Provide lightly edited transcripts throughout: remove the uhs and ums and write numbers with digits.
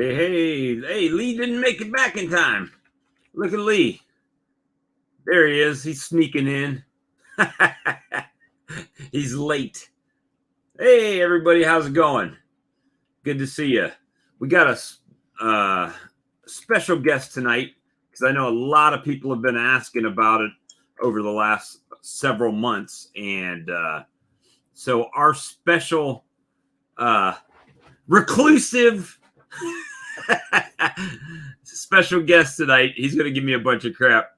Hey, Lee didn't make it back in time. Look at Lee. There he is. He's sneaking in. He's late. Hey, everybody. How's it going? Good to see you. We got a special guest tonight because I know a lot of people have been asking about it over the last several months. And so our special reclusive special guest tonight, he's going to give me a bunch of crap,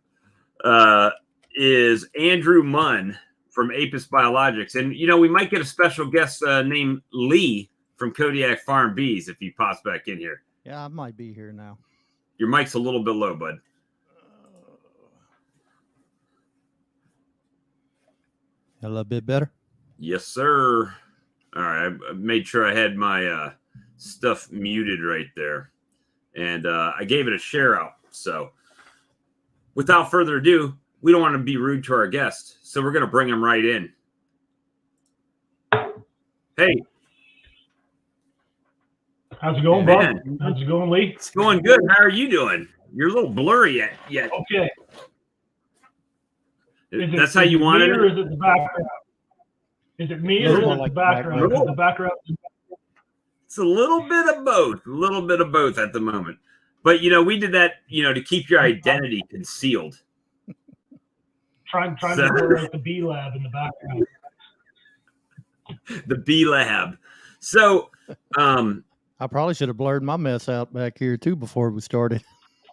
is Andrew Munn from Apis Biologix. And, you know, we might get a special guest named Lee from Kodiak Farm Bees if he pops back in here. Yeah, I might be here now. Your mic's a little bit low, bud. A little bit better? Yes, sir. All right, I made sure I had my stuff muted right there. And I gave it a share out. So without further ado, we don't want to be rude to our guest. So we're going to bring him right in. Hey. How's it going, bud? How's it going, Lee? It's going good. How are you doing? You're a little blurry yet. Okay. That's how you want it? Or is it the background? Is it me or is it the background? The background. It's a little bit of both. A little bit of both at the moment. But, you know, we did that, you know, to keep your identity concealed. Trying to blur out the bee lab in the background. The bee lab. So, I probably should have blurred my mess out back here, too, before we started.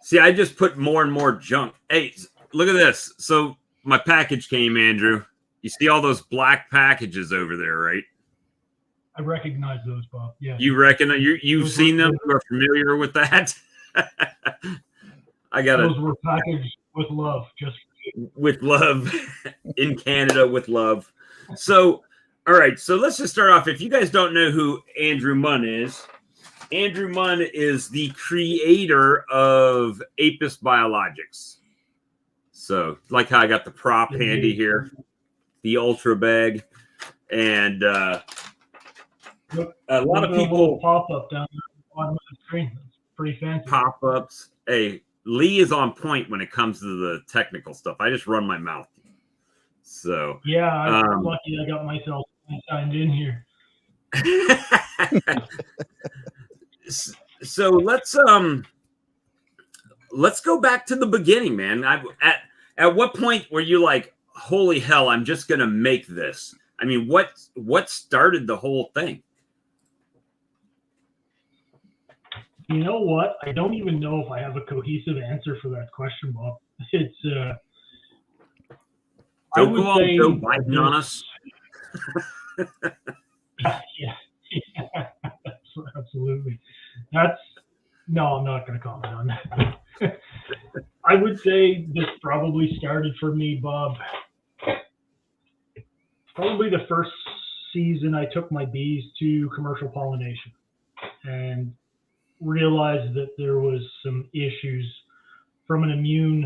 See, I just put more and more junk. Hey, look at this. So my package came, Andrew. You see all those black packages over there, right? I recognize those, Bob. Yeah. You reckon you've seen them? You're familiar with that? Those were packaged with love, just with love in Canada with love. So, all right. So let's just start off. If you guys don't know who Andrew Munn is the creator of Apis Biologix. So, like how I got the prop handy here, the Ultra bag, and a lot of people pop up down there on the screen. It's pretty fancy. Pop ups. Hey, Lee is on point when it comes to the technical stuff. I just run my mouth. So yeah, I'm lucky I got myself signed in here. So let's go back to the beginning, man. At what point were you like, holy hell, I'm just gonna make this? I mean, what started the whole thing? You know what? I don't even know if I have a cohesive answer for that question, Bob. It's I Don't would go all say Joe Biden on us. yeah, absolutely. No, I'm not going to comment on that. I would say this probably started for me, Bob. Probably the first season I took my bees to commercial pollination and realized that there was some issues from an immune,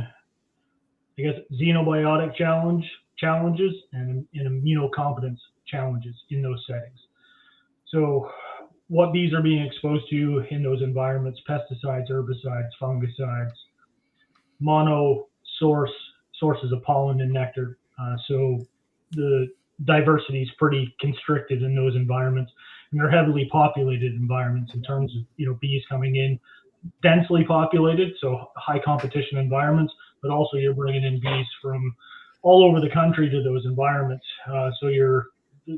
I guess, xenobiotic challenges and immunocompetence challenges in those settings. So what bees are being exposed to in those environments: pesticides, herbicides, fungicides, mono sources of pollen and nectar. So the diversity is pretty constricted in those environments, and they're heavily populated environments in terms of bees coming in, densely populated, so high competition environments, but also you're bringing in bees from all over the country to those environments. So your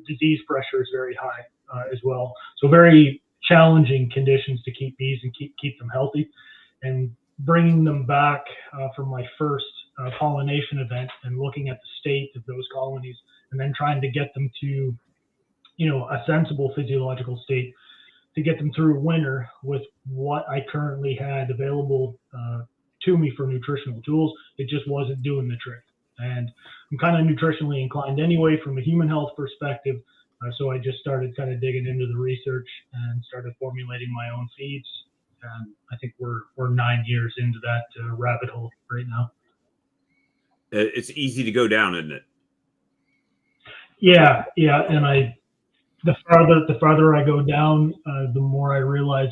disease pressure is very high as well. So very challenging conditions to keep bees and keep them healthy. And bringing them back from my first pollination event and looking at the state of those colonies, and then trying to get them to, a sensible physiological state to get them through winter with what I currently had available to me for nutritional tools. It just wasn't doing the trick. And I'm kind of nutritionally inclined anyway from a human health perspective. So I just started kind of digging into the research and started formulating my own feeds. And I think we're 9 years into that rabbit hole right now. It's easy to go down, isn't it? Yeah. And the farther I go down, the more I realize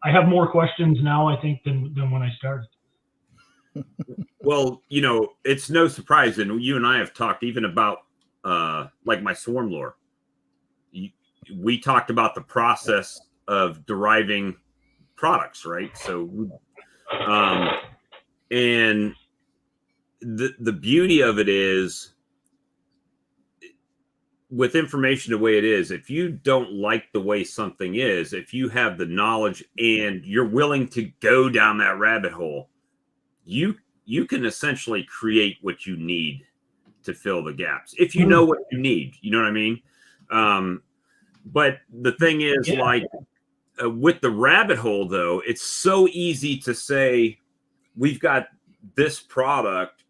I have more questions now, I think, than when I started. Well, it's no surprise, and you and I have talked even about like my swarm lure. We talked about the process of deriving products, right? So, and the beauty of it is, with information the way it is, if you don't like the way something is, if you have the knowledge and you're willing to go down that rabbit hole, you can essentially create what you need to fill the gaps. If you know what you need, you know what I mean? But the thing is, with the rabbit hole, though, it's so easy to say, we've got this product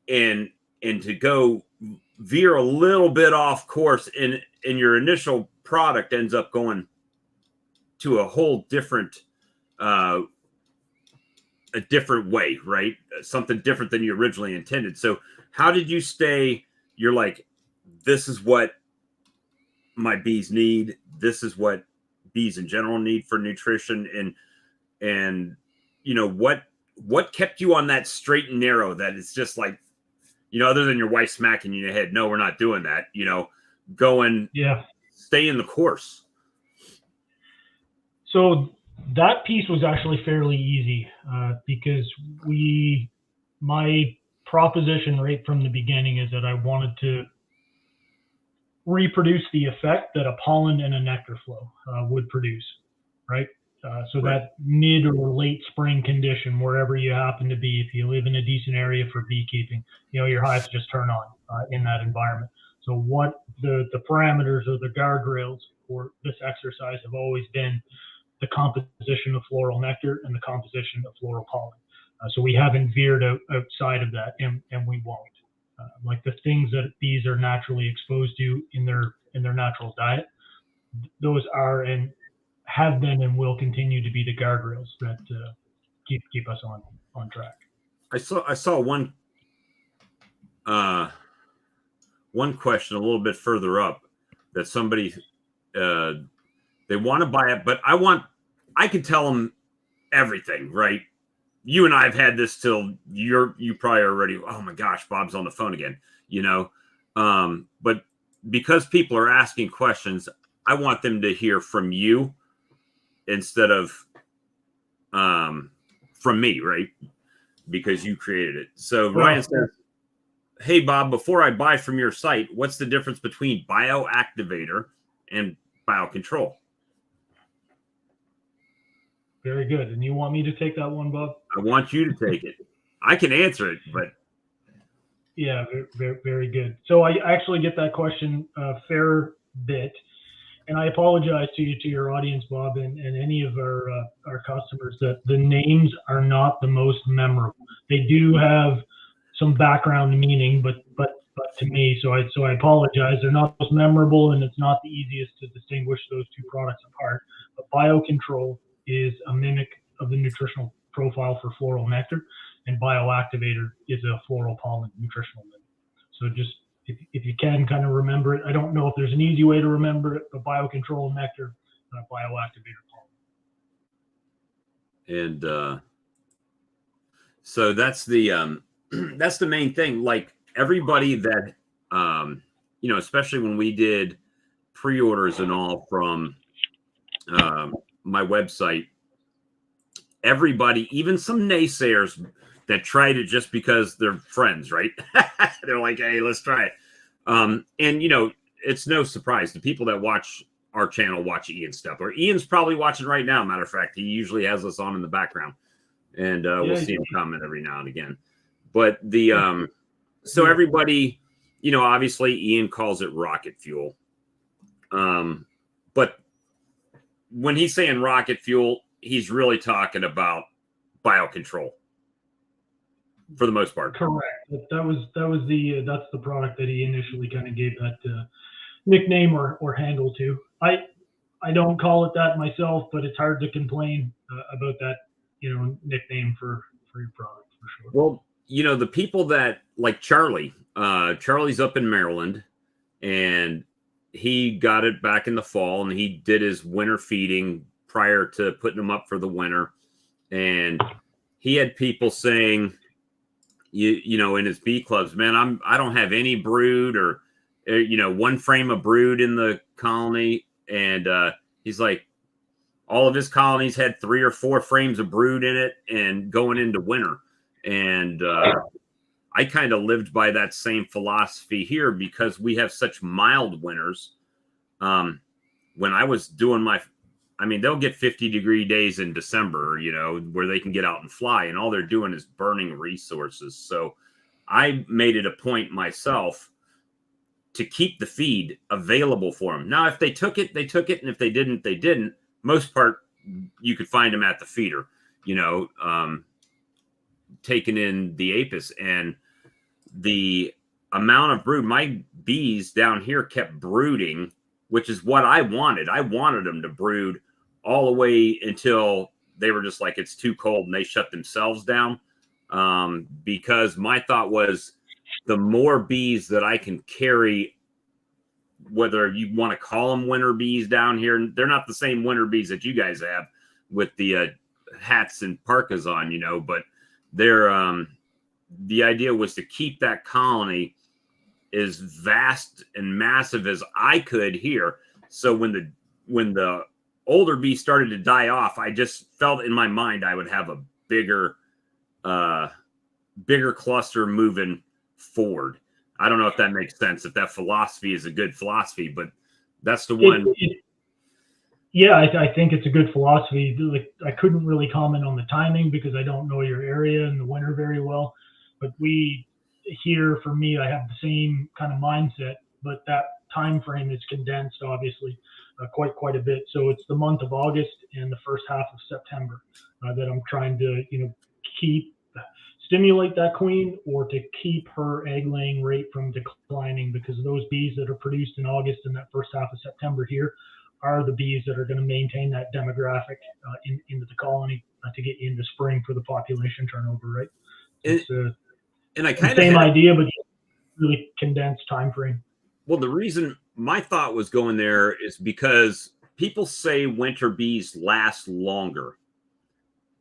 and to go veer a little bit off course, and your initial product ends up going to a whole different a different way, right? Something different than you originally intended. So how did you stay? You're like, this is what my bees need. This is what bees in general need for nutrition. And what kept you on that straight and narrow, that it's just like, other than your wife smacking you in the head, no, we're not doing that, stay in the course. So that piece was actually fairly easy because my proposition right from the beginning is that I wanted to reproduce the effect that a pollen and a nectar flow would produce, right? So that mid or late spring condition, wherever you happen to be, if you live in a decent area for beekeeping, your hives just turn on in that environment. So what the parameters or the guardrails for this exercise have always been the composition of floral nectar and the composition of floral pollen. So we haven't veered outside of that, and we won't. Like the things that bees are naturally exposed to in their natural diet, those are and have been and will continue to be the guardrails that keep us on track. I saw one question a little bit further up that somebody they want to buy it, but I can tell them everything, right? You and I have had this till you probably already, oh my gosh, Bob's on the phone again, but because people are asking questions, I want them to hear from you instead of from me, right? Because you created it. So Ryan says, hey, Bob, before I buy from your site, what's the difference between Bioactivator and Biocontrol? Very good. And you want me to take that one, Bob? I want you to take it. I can answer it, but yeah, very, very good. So I actually get that question a fair bit, and I apologize to your audience, Bob, and any of our customers that the names are not the most memorable. They do have some background meaning, but to me, so I apologize. They're not the most memorable, and it's not the easiest to distinguish those two products apart. But Biocontrol is a mimic of the nutritional profile for floral nectar, and Bioactivator is a floral pollen nutritional mimic. So just if you can kind of remember it, I don't know if there's an easy way to remember it, but Biocontrol nectar, Bioactivator pollen. And so that's the that's the main thing. Like everybody that you know, especially when we did pre-orders and all from my website, everybody, even some naysayers that tried it just because they're friends, right? They're like, hey, let's try it. And you know, it's no surprise. The people that watch our channel watch Ian's stuff, or Ian's probably watching right now. Matter of fact, he usually has us on in the background, and we'll see him comment every now and again. But the so everybody, you know, obviously Ian calls it rocket fuel. But when he's saying rocket fuel, he's really talking about Biocontrol for the most part. Correct. That's the product that he initially kind of gave that nickname or handle to. I don't call it that myself, but it's hard to complain about that, you know, nickname for your product for sure. Well, you know, the people that like Charlie, Charlie's up in Maryland, and he got it back in the fall, and he did his winter feeding prior to putting them up for the winter. And he had people saying, you know, in his bee clubs, man, I don't have any brood or you know, one frame of brood in the colony. And he's like, all of his colonies had 3 or 4 frames of brood in it and going into winter. And I kind of lived by that same philosophy here because we have such mild winters. When I was doing they'll get 50-degree days in December, you know, where they can get out and fly, and all they're doing is burning resources. So I made it a point myself to keep the feed available for them. Now, if they took it, they took it. And if they didn't, they didn't. Most part, you could find them at the feeder, you know, taking in the apis. And the amount of brood, my bees down here kept brooding, which is what I wanted. I wanted them to brood all the way until they were just like, it's too cold, and they shut themselves down. Because my thought was, the more bees that I can carry, whether you want to call them winter bees down here, they're not the same winter bees that you guys have with the hats and parkas on, you know, but they're the idea was to keep that colony as vast and massive as I could here. So when the older bees started to die off, I just felt in my mind I would have a bigger cluster moving forward. I don't know if that makes sense, if that philosophy is a good philosophy, but that's the one. Yeah, I think it's a good philosophy. Like, I couldn't really comment on the timing because I don't know your area and the winter very well. But we here, for me, I have the same kind of mindset, but that time frame is condensed, obviously, quite a bit. So it's the month of August and the first half of September that I'm trying to, you know, stimulate that queen, or to keep her egg laying rate from declining, because those bees that are produced in August and that first half of September here are the bees that are going to maintain that demographic into the colony to get into spring for the population turnover, right? And I kind of same idea, but really condensed time frame. Well, the reason my thought was going there is because people say winter bees last longer,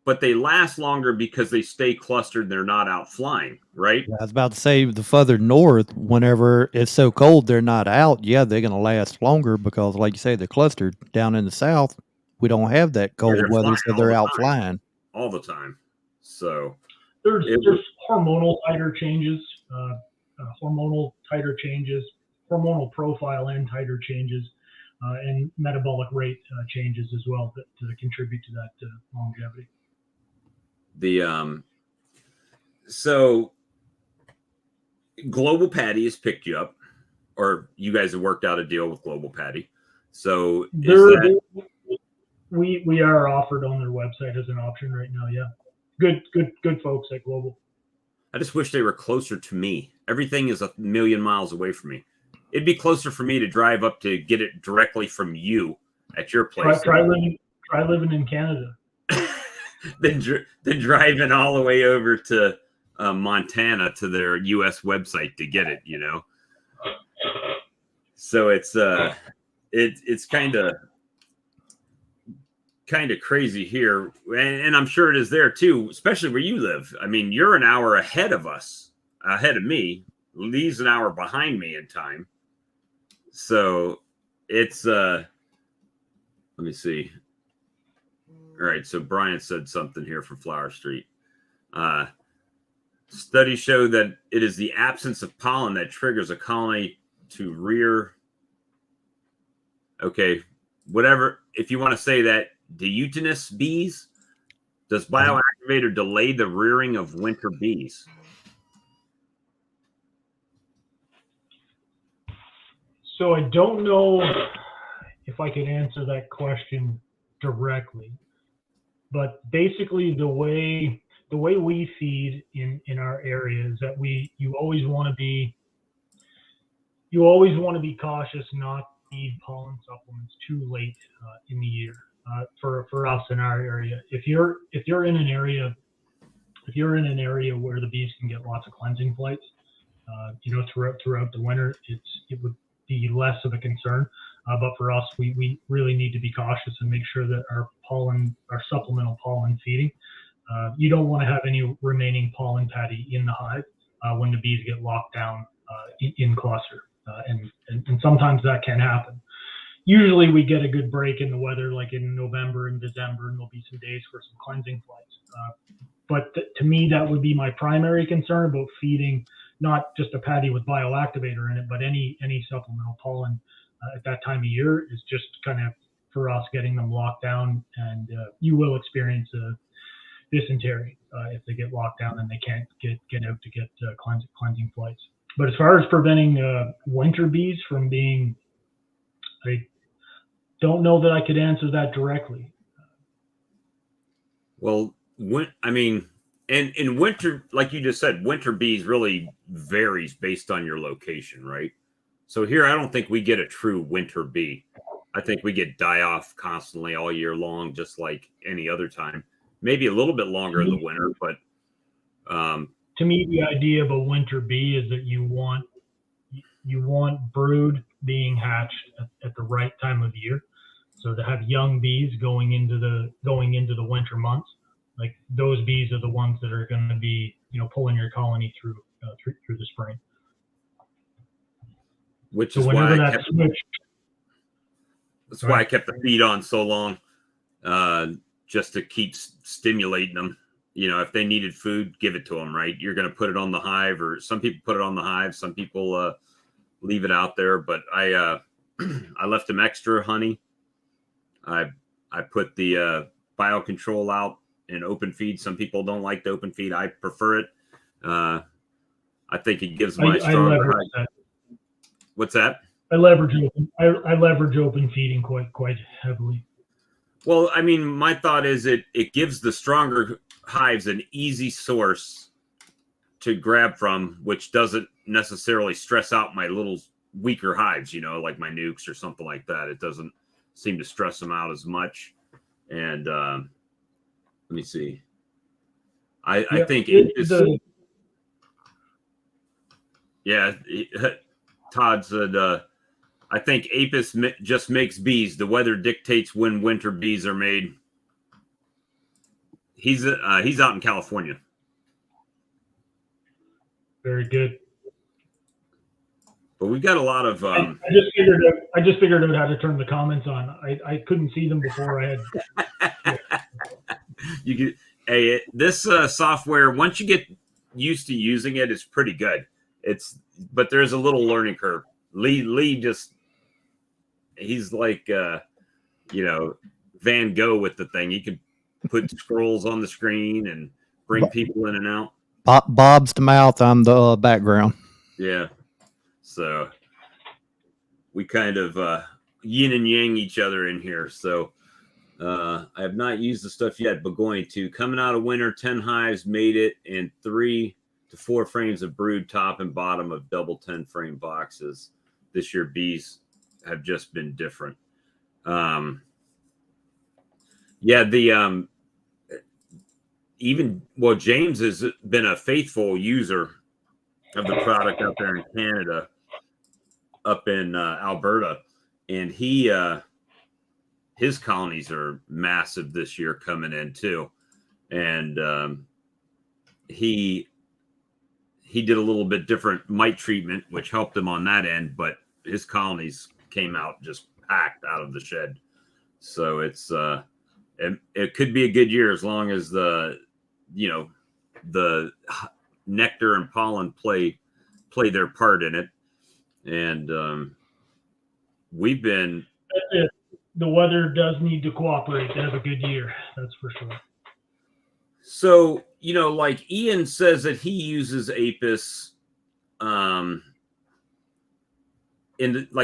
but they last longer because they stay clustered. They're not out flying, right? I was about to say, the further north, whenever it's so cold, they're not out. Yeah, they're going to last longer because, like you say, they're clustered. Down in the south, we don't have that cold weather, so they're out flying all the time. So there's hormonal titer changes, hormonal profile and titer changes and metabolic rate changes as well that contribute to that longevity. So Global Patty has picked you up, or you guys have worked out a deal with Global Patty. So we are offered on their website as an option right now. Yeah, good folks at Global. I just wish they were closer to me. Everything is 1,000,000 miles away from me. It'd be closer for me to drive up to get it directly from you at your place. Try living in Canada. Then driving all the way over to Montana to their U.S. website to get it, you know. So it's kind of crazy here, and I'm sure it is there too, especially where you live. I mean, you're an hour ahead of me. Lee's an hour behind me in time. So it's let me see. All right, so Brian said something here for Flower Street. Studies show that it is the absence of pollen that triggers a colony to rear. Okay, whatever. If you want to say that, diutinous bees. Does Bioactivator delay the rearing of winter bees? So I don't know if I can answer that question directly, but basically the way we feed in our area is that you always want to be cautious not to feed pollen supplements too late in the year. For us in our area, if you're in an area where the bees can get lots of cleansing flights, throughout the winter, it would be less of a concern. But for us, we really need to be cautious and make sure that our supplemental pollen feeding, you don't want to have any remaining pollen patty in the hive when the bees get locked down in cluster, and sometimes that can happen. Usually we get a good break in the weather, like in November and December, and there'll be some days for some cleansing flights. But to me, that would be my primary concern about feeding not just a patty with Bioactivator in it, but any supplemental pollen at that time of year is just kind of, for us, getting them locked down. And you will experience dysentery if they get locked down and they can't get out to get cleansing flights. But as far as preventing winter bees from being, I don't know that I could answer that directly. Well, and in winter, like you just said, winter bees really varies based on your location, right? So here, I don't think we get a true winter bee. I think we get die-off constantly all year long, just like any other time. Maybe a little bit longer in the winter, but to me, the idea of a winter bee is that you want brood being hatched at the right time of year. So to have young bees going into the winter months, like those bees are the ones that are going to be, pulling your colony through the spring. Which is why I kept the feed on so long, just to keep stimulating them. If they needed food, give it to them, right? You're going to put it on the hive, or some people put it on the hive. Some people leave it out there, but I left them extra honey. I put the biocontrol out in open feed. Some people don't like the open feed. I prefer it. I think it gives my stronger hive. What's that? I leverage open feeding quite heavily. Well, I mean, my thought is it gives the stronger hives an easy source to grab from, which doesn't necessarily stress out my little weaker hives, like my nukes or something like that. It doesn't seem to stress them out as much. And let me see. I think Todd said, I think Apis just makes bees. The weather dictates when winter bees are made. He's out in California. Very good. But we've got a lot of. I just figured out how to turn the comments on. I couldn't see them before. I had. You could. Hey, this software, once you get used to using it, it's pretty good. But there's a little learning curve. Lee just he's like Van Gogh with the thing. He could put scrolls on the screen and bring people in and out. Bob's the mouth. I'm the background. Yeah. So we kind of yin and yang each other in here. So I have not used the stuff yet, but going to. Coming out of winter, 10 hives made it, and 3 to 4 frames of brood, top and bottom of double 10 frame boxes. This year, bees have just been different. James has been a faithful user of the product up there in Canada, up in Alberta, and his colonies are massive this year coming in too, and he did a little bit different mite treatment, which helped him on that end, but his colonies came out just packed out of the shed. So it's it could be a good year as long as the nectar and pollen play their part in it. And we've been. The weather does need to cooperate to have a good year. That's for sure. So, like Ian says that he uses Apis, like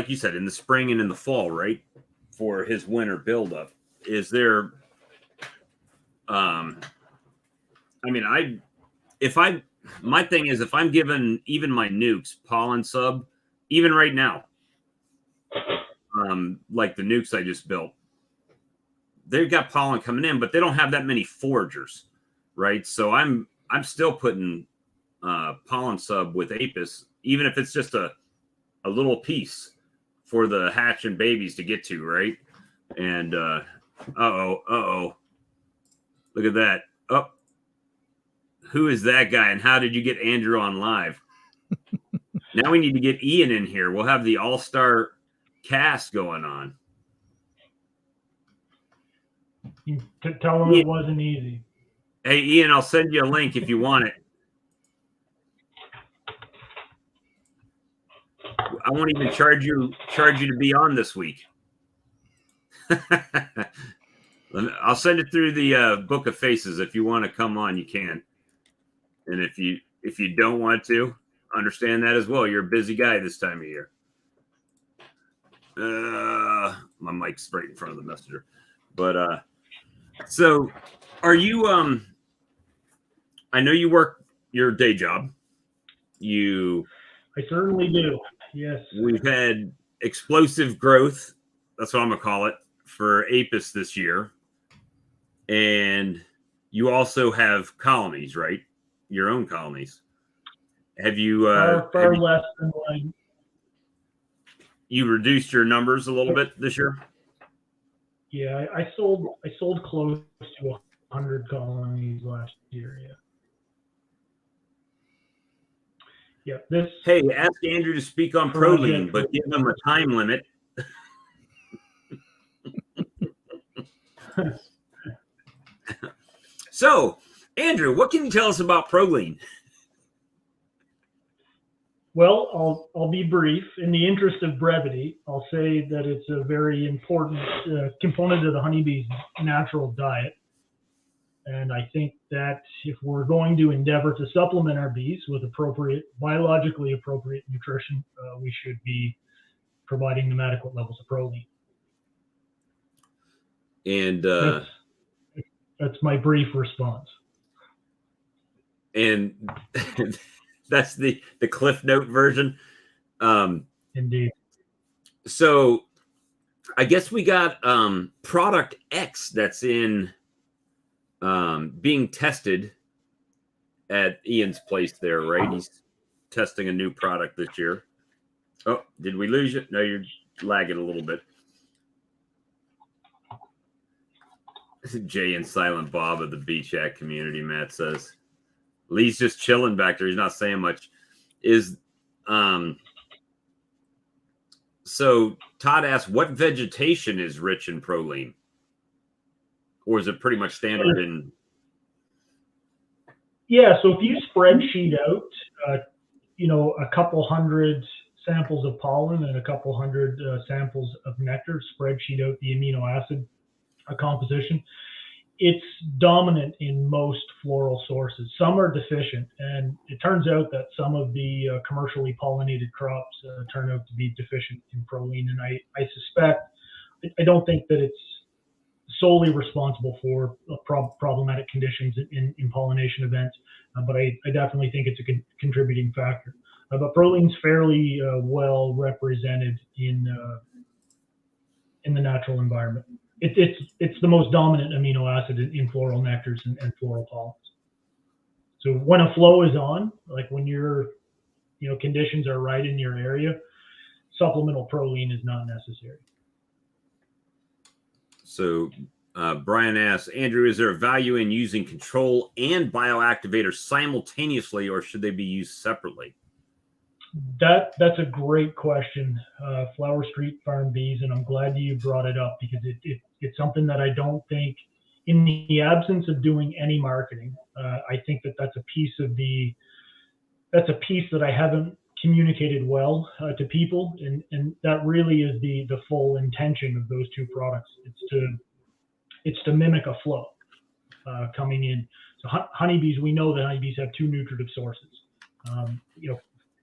you said, in the spring and in the fall, right? For his winter buildup. Is there, my thing is, if I'm given even my nukes pollen sub, even right now, like the nukes I just built, they've got pollen coming in, but they don't have that many foragers, right? So I'm still putting pollen sub with Apis, even if it's just a little piece for the hatch and babies to get to, right? And look at that. Oh, who is that guy, and how did you get Andrew on live? Now we need to get Ian in here. We'll have the all-star cast going on. Tell him it wasn't easy. Hey, Ian, I'll send you a link if you want it. I won't even charge you to be on this week. I'll send it through the Book of Faces. If you want to come on, you can. And if you don't want to, understand that as well. You're a busy guy this time of year. My mic's right in front of the messenger. But so are you I know you work your day job. I certainly do. Yes. We've had explosive growth, that's what I'm gonna call it, for Apis this year. And you also have colonies, right? Your own colonies. Have you far less than mine. You reduced your numbers a little bit this year? Yeah, I sold close to 100 colonies last year. Yeah. Hey, ask Andrew to speak on Proline, but give him a time limit. So, Andrew, what can you tell us about Proline? Well, I'll be brief. In the interest of brevity, I'll say that it's a very important component of the honeybee's natural diet. And I think that if we're going to endeavor to supplement our bees with biologically appropriate nutrition, we should be providing them adequate levels of proline. And that's my brief response. And that's the Cliff Note version. Indeed. So I guess we got product X that's in being tested at Ian's place there, right? He's testing a new product this year. Oh, did we lose you? No, you're lagging a little bit. Jay and Silent Bob of the Bee Chat community, Matt says. Lee's just chilling back there. He's not saying much. So Todd asked, what vegetation is rich in proline? Or is it pretty much standard in? Yeah, so if you spreadsheet out, a couple hundred samples of pollen and a couple hundred samples of nectar, spreadsheet out the amino acid composition. It's dominant in most floral sources. Some are deficient, and it turns out that some of the commercially pollinated crops turn out to be deficient in proline. And I suspect, I don't think that it's solely responsible for problematic conditions in pollination events, but I definitely think it's a contributing factor. But proline's fairly well represented in the natural environment. It's the most dominant amino acid in floral nectars and floral pollens. So when a flow is on, like when your conditions are right in your area, supplemental proline is not necessary. So Brian asks, Andrew, is there a value in using control and bioactivator simultaneously, or should they be used separately? That's a great question, Flower Street Farm Bees, and I'm glad you brought it up because it's something that I don't think, in the absence of doing any marketing, I think that's a piece that I haven't communicated well to people, and that really is the full intention of those two products. It's to mimic a flow coming in. So honeybees, we know that honeybees have two nutritive sources.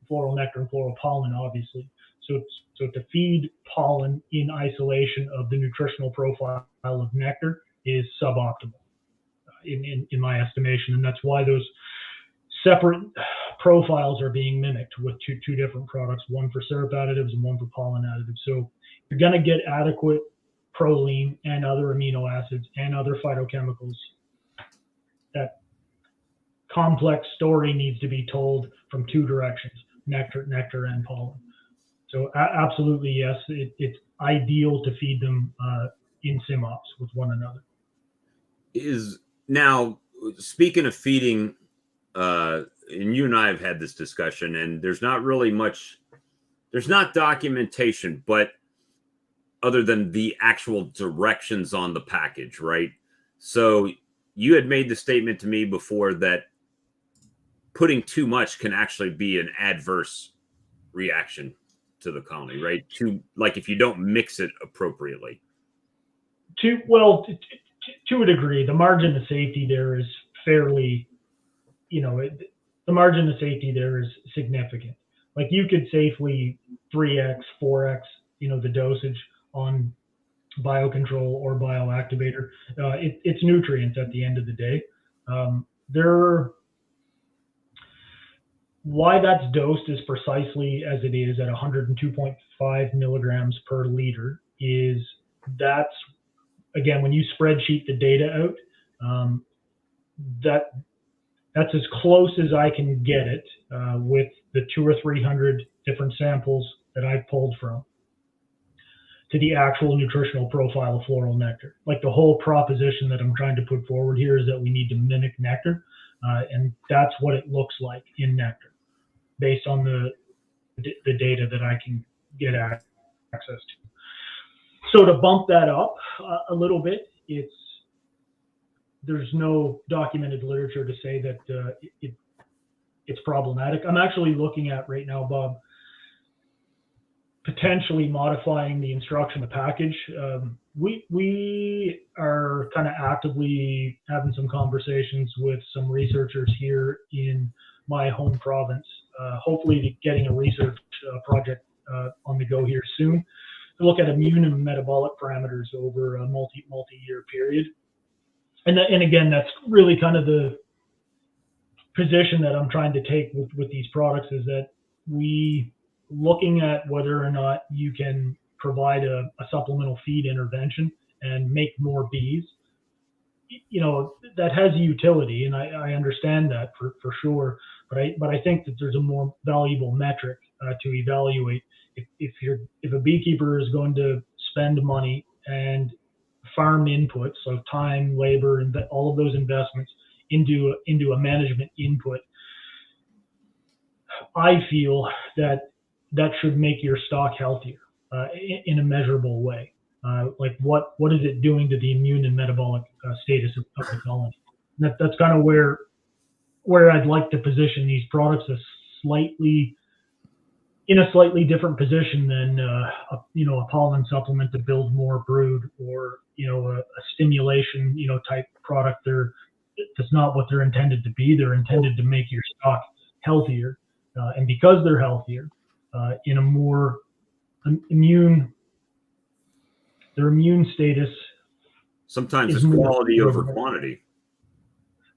Floral nectar and floral pollen, obviously. So to feed pollen in isolation of the nutritional profile of nectar is suboptimal in my estimation, and that's why those separate profiles are being mimicked with two different products, one for syrup additives and one for pollen additives. So you're going to get adequate proline and other amino acids and other phytochemicals. That complex story needs to be told from two directions: nectar and pollen. So absolutely, yes, it's ideal to feed them in symops with one another. Now, speaking of feeding, and you and I have had this discussion, and there's not really much, there's not documentation, but other than the actual directions on the package, right? So you had made the statement to me before that putting too much can actually be an adverse reaction to the colony, right? Like if you don't mix it appropriately. To a degree, the margin of safety there is fairly, the margin of safety there is significant. Like you could safely 3x, 4x, the dosage on biocontrol or bioactivator. It's nutrients at the end of the day. Why that's dosed as precisely as it is at 102.5 milligrams per liter is that's, again, when you spreadsheet the data out, that's as close as I can get it with the 200 or 300 different samples that I've pulled from to the actual nutritional profile of floral nectar. Like the whole proposition that I'm trying to put forward here is that we need to mimic nectar, and that's what it looks like in nectar based on the data that I can get access to. So to bump that up a little bit, there's no documented literature to say that it's problematic. I'm actually looking at right now, Bob, potentially modifying the instruction, the package. We are kind of actively having some conversations with some researchers here in my home province, hopefully getting a research project on the go here soon to look at immune and metabolic parameters over a multi-year period. And again, that's really kind of the position that I'm trying to take with these products, is that we looking at whether or not you can provide a supplemental feed intervention and make more bees, that has utility, and I understand that for sure. But I think that there's a more valuable metric to evaluate. If a beekeeper is going to spend money and farm inputs, so time, labor, and all of those investments into a management input, I feel that should make your stock healthier in a measurable way. Like what is it doing to the immune and metabolic status of the colony? That's kind of where I'd like to position these products, as slightly in a slightly different position than a pollen supplement to build more brood, or a stimulation type product. That's not what they're intended to be. They're intended to make your stock healthier, and because they're healthier, in a more immune, their immune status. Sometimes it's quality over quantity.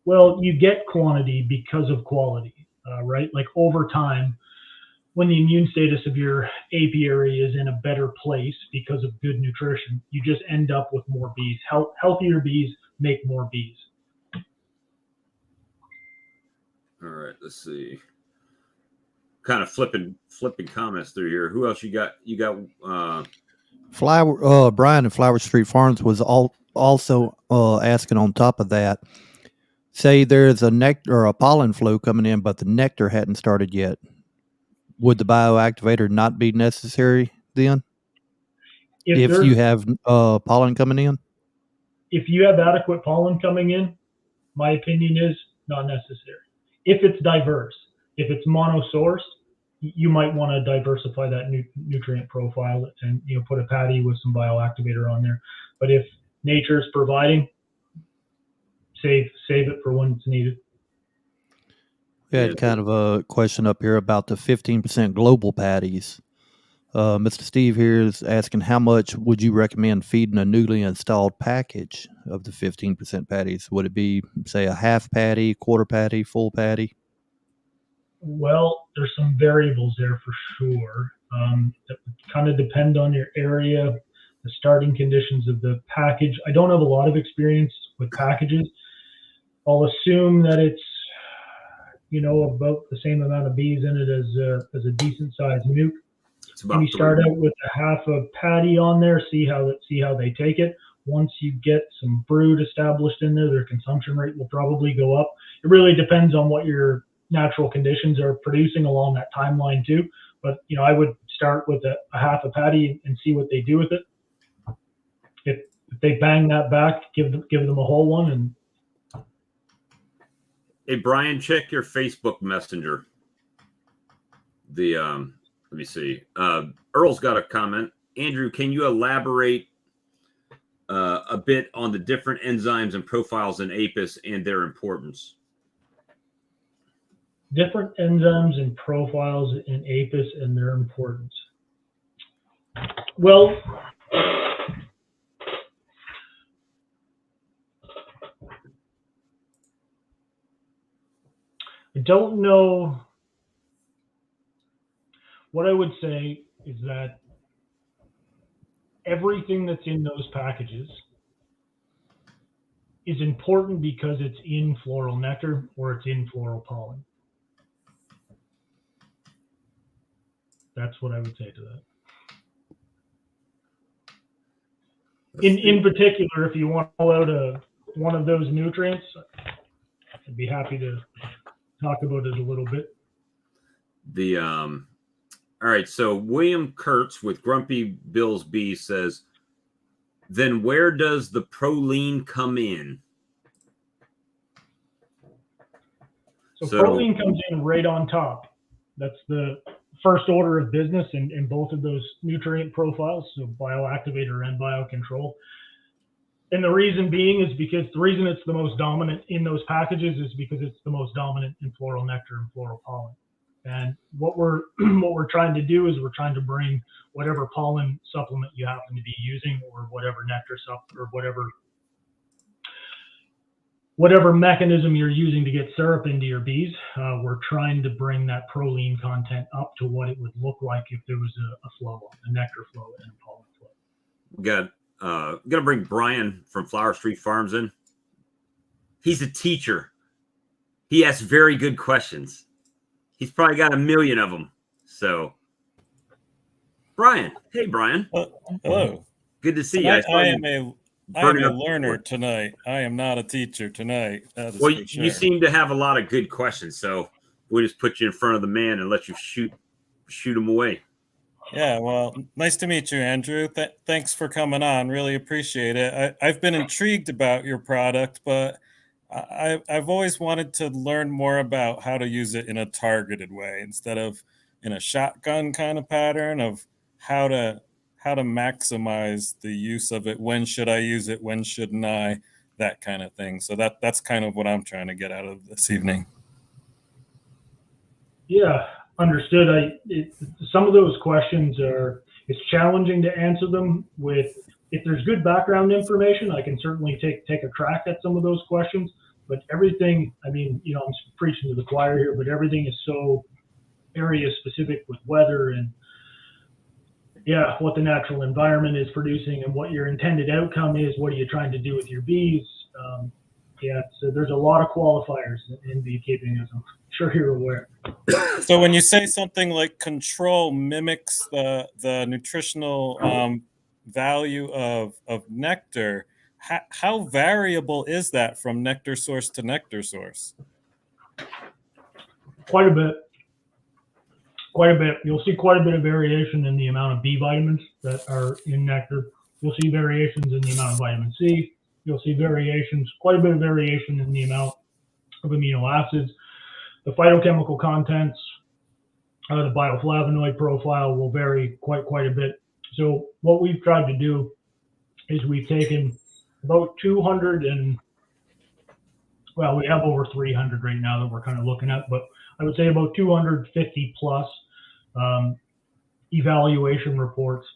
Well, you get quantity because of quality, right? Like over time, when the immune status of your apiary is in a better place because of good nutrition, you just end up with more bees. Healthier bees make more bees. All right, let's see. Kind of flipping comments through here. Who else you got? You got Brian at Flower Street Farms was also asking on top of that. Say there's a nectar or a pollen flow coming in, but the nectar hadn't started yet. Would the bioactivator not be necessary then? If you have pollen coming in? If you have adequate pollen coming in, my opinion is not necessary. If it's diverse, if it's monosource, you might want to diversify that nutrient profile and put a patty with some bioactivator on there. But if nature is providing, save it for when it's needed. We had kind of a question up here about the 15% global patties. Mr. Steve here is asking, how much would you recommend feeding a newly installed package of the 15% patties? Would it be, say, a half patty, quarter patty, full patty? Well, there's some variables there for sure. That kind of depend on your area, the starting conditions of the package. I don't have a lot of experience with packages. I'll assume that it's about the same amount of bees in it as a decent sized nuke. You start out with a half a patty on there, see how they take it. Once you get some brood established in there, their consumption rate will probably go up. It really depends on what your natural conditions are producing along that timeline too. But I would start with a half a patty and see what they do with it. If they bang that back, give them a whole one. And hey, Brian, check your Facebook Messenger. Let me see. Earl's got a comment. Andrew, can you elaborate a bit on the different enzymes and profiles in Apis and their importance? Different enzymes and profiles in Apis and their importance. Well, I don't know. What I would say is that everything that's in those packages is important because it's in floral nectar or it's in floral pollen. That's what I would say to that. In particular, if you want to pull out one of those nutrients, I'd be happy to talk about it a little bit. All right, so William Kurtz with Grumpy Bill's Bee says, then where does the Proline come in? So Proline comes in right on top. That's the first order of business in both of those nutrient profiles, so Bioactivator and Biocontrol. And the reason being is because the reason it's the most dominant in those packages is because it's the most dominant in floral nectar and floral pollen. And what we're trying to do is we're trying to bring whatever pollen supplement you happen to be using, or whatever nectar or whatever mechanism you're using to get syrup into your bees. We're trying to bring that proline content up to what it would look like if there was a flow, a nectar flow and a pollen flow. We gonna bring Brian from Flower Street Farms in. He's a teacher. He asks very good questions. He's probably got 1 million of them. So, Brian. Hey, Brian. Hello. Good to see you. I am a learner tonight. I am not a teacher tonight. Well, you seem to have a lot of good questions, so we'll just put you in front of the man and let you shoot them away. Yeah, well, nice to meet you, Andrew. Thanks for coming on. Really appreciate it. I've been intrigued about your product, but I've always wanted to learn more about how to use it in a targeted way instead of in a shotgun kind of pattern of how to maximize the use of it. When should I use it? When shouldn't I? That kind of thing. So that's kind of what I'm trying to get out of this evening. Yeah, understood. Some of those questions it's challenging to answer them with, if there's good background information, I can certainly take a crack at some of those questions, but everything, I mean, you know, I'm preaching to the choir here, but everything is so area specific with weather and what the natural environment is producing and what your intended outcome is. What are you trying to do with your bees? So there's a lot of qualifiers in beekeeping, as I'm sure you're aware. So when you say something like control mimics the nutritional value of nectar, how variable is that from nectar source to nectar source? Quite a bit. You'll see quite a bit of variation in the amount of B vitamins that are in nectar. You'll see variations in the amount of vitamin C. You'll see quite a bit of variation in the amount of amino acids. The phytochemical contents, the bioflavonoid profile will vary quite a bit. So what we've tried to do is we've taken about 200 we have over 300 right now that we're kind of looking at, but I would say about 250 plus evaluation reports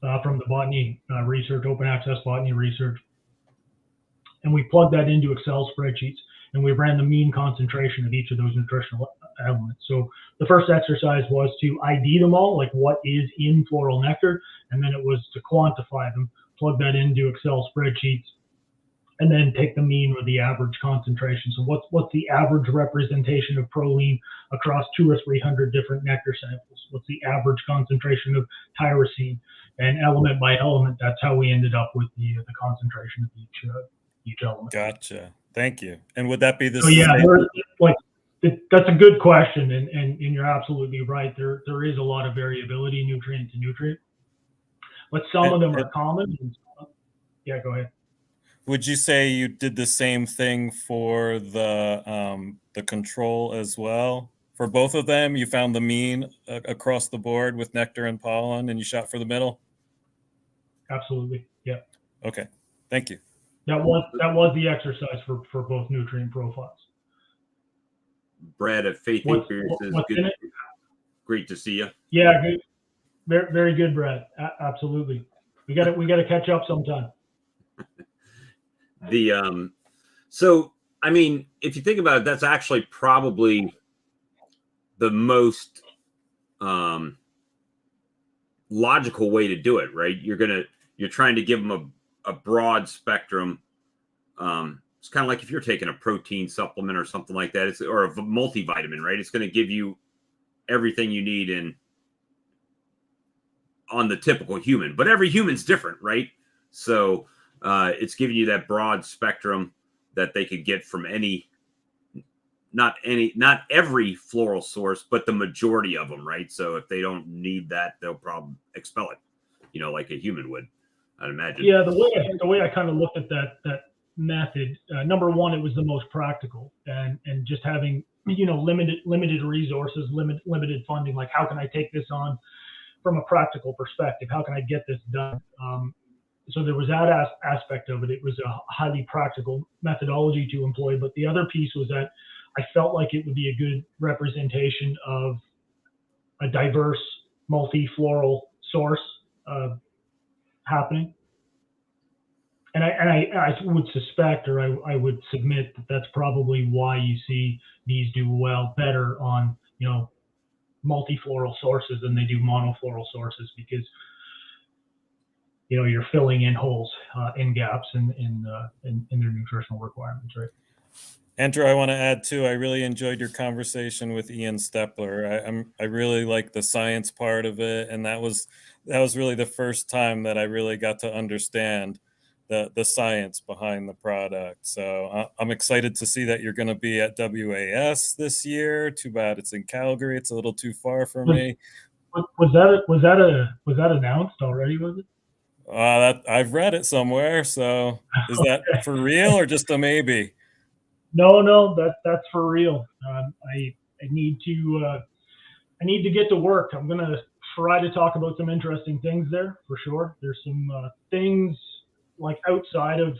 from the botany research, open access botany research. And we plugged that into Excel spreadsheets, and we ran the mean concentration of each of those nutritional elements. So the first exercise was to ID them all, like what is in floral nectar, and then it was to quantify them, plug that into Excel spreadsheets, and then take the mean or the average concentration. So what's the average representation of proline across 200 or 300 different nectar samples? What's the average concentration of tyrosine? And element by element, that's how we ended up with the concentration of each element. Gotcha. Thank you. And would that be the that's a good question, and you're absolutely right. There is a lot of variability nutrient to nutrient, but some of them are common. Yeah, go ahead. Would you say you did the same thing for the control as well? For both of them, you found the mean across the board with nectar and pollen, and you shot for the middle? Absolutely. Yeah. Okay. Thank you. That was the exercise for both nutrient profiles. Brad at Faith Acres is good. Great to see you. Yeah, good. Very, very good, Brad. Absolutely. We got to catch up sometime. So I mean, if you think about it, that's actually probably the most logical way to do it, right? You're trying to give them a broad spectrum. It's kind of like if you're taking a protein supplement or something like that, or a multivitamin, right? It's going to give you everything you need on the typical human, but every human's different, right? So it's giving you that broad spectrum that they could get from not every floral source, but the majority of them, right? So if they don't need that, they'll probably expel it, like a human would, I'd imagine. Yeah, the way I kind of looked at that method, number one, it was the most practical, and just having limited resources, limited funding. Like, how can I take this on from a practical perspective? How can I get this done? So there was that aspect of it. It was a highly practical methodology to employ. But the other piece was that I felt like it would be a good representation of a diverse multi-floral source happening. And I would suspect, or I would submit, that that's probably why you see bees do better on multi-floral sources than they do monofloral sources, because you're filling in holes, in gaps in their nutritional requirements, right? Andrew, I want to add too, I really enjoyed your conversation with Ian Stepler. I really like the science part of it, and that was really the first time that I really got to understand the science behind the product. So I'm excited to see that you're going to be at WAS this year. Too bad it's in Calgary. It's a little too far for me. Was that announced already? Was it? I've read it somewhere. So is that for real or just a maybe? No, that's for real. I need to need to get to work. I'm going to try to talk about some interesting things there for sure. There's some things like outside of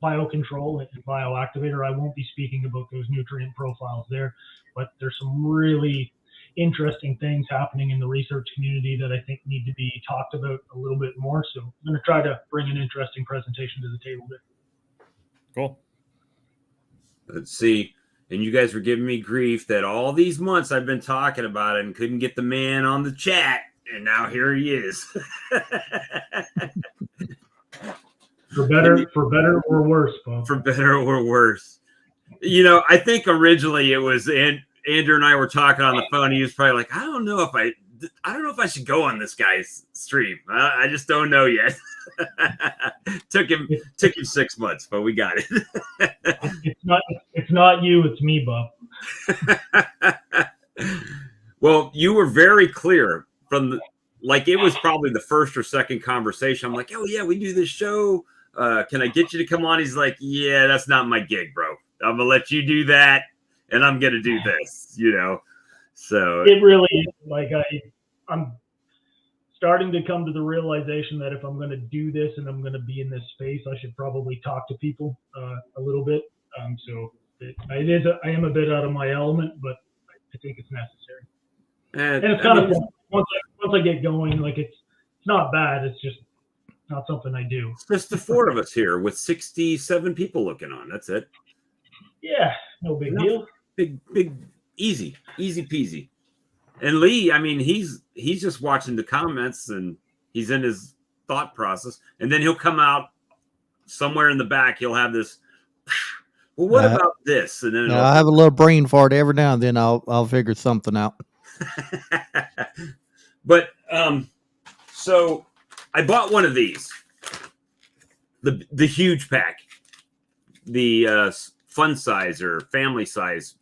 biocontrol and bioactivator. I won't be speaking about those nutrient profiles there, but there's some really interesting things happening in the research community that I think need to be talked about a little bit more. So I'm going to try to bring an interesting presentation to the table there. Cool. Let's see. And you guys were giving me grief that all these months I've been talking about it and couldn't get the man on the chat. And now here he is. For better or worse, Bob. For better or worse. You know, I think originally it was Andrew and I were talking on the phone. He was probably like, I don't know if I should go on this guy's stream. I just don't know yet. took him 6 months, but we got it. It's not you, it's me, Bob. Well, you were very clear from it was probably the first or second conversation. I'm like, oh yeah, we do this show. Can I get you to come on? He's like, yeah, that's not my gig, bro. I'm gonna let you do that, and I'm gonna do this. So it really is. Like I'm starting to come to the realization that if I'm going to do this and I'm going to be in this space, I should probably talk to people a little bit. I am a bit out of my element, but I think it's necessary. And it's kind of fun. Once I get going, like it's not bad. It's just not something I do. It's just the four of us here with 67 people looking on. That's it. Yeah, no big deal. Big, easy peasy. And Lee, I mean, he's just watching the comments and he's in his thought process. And then he'll come out somewhere in the back. He'll have this. Well, what about this? And then I have a little brain fart every now and then. I'll figure something out. But so I bought one of these, the huge pack, the fun size or family size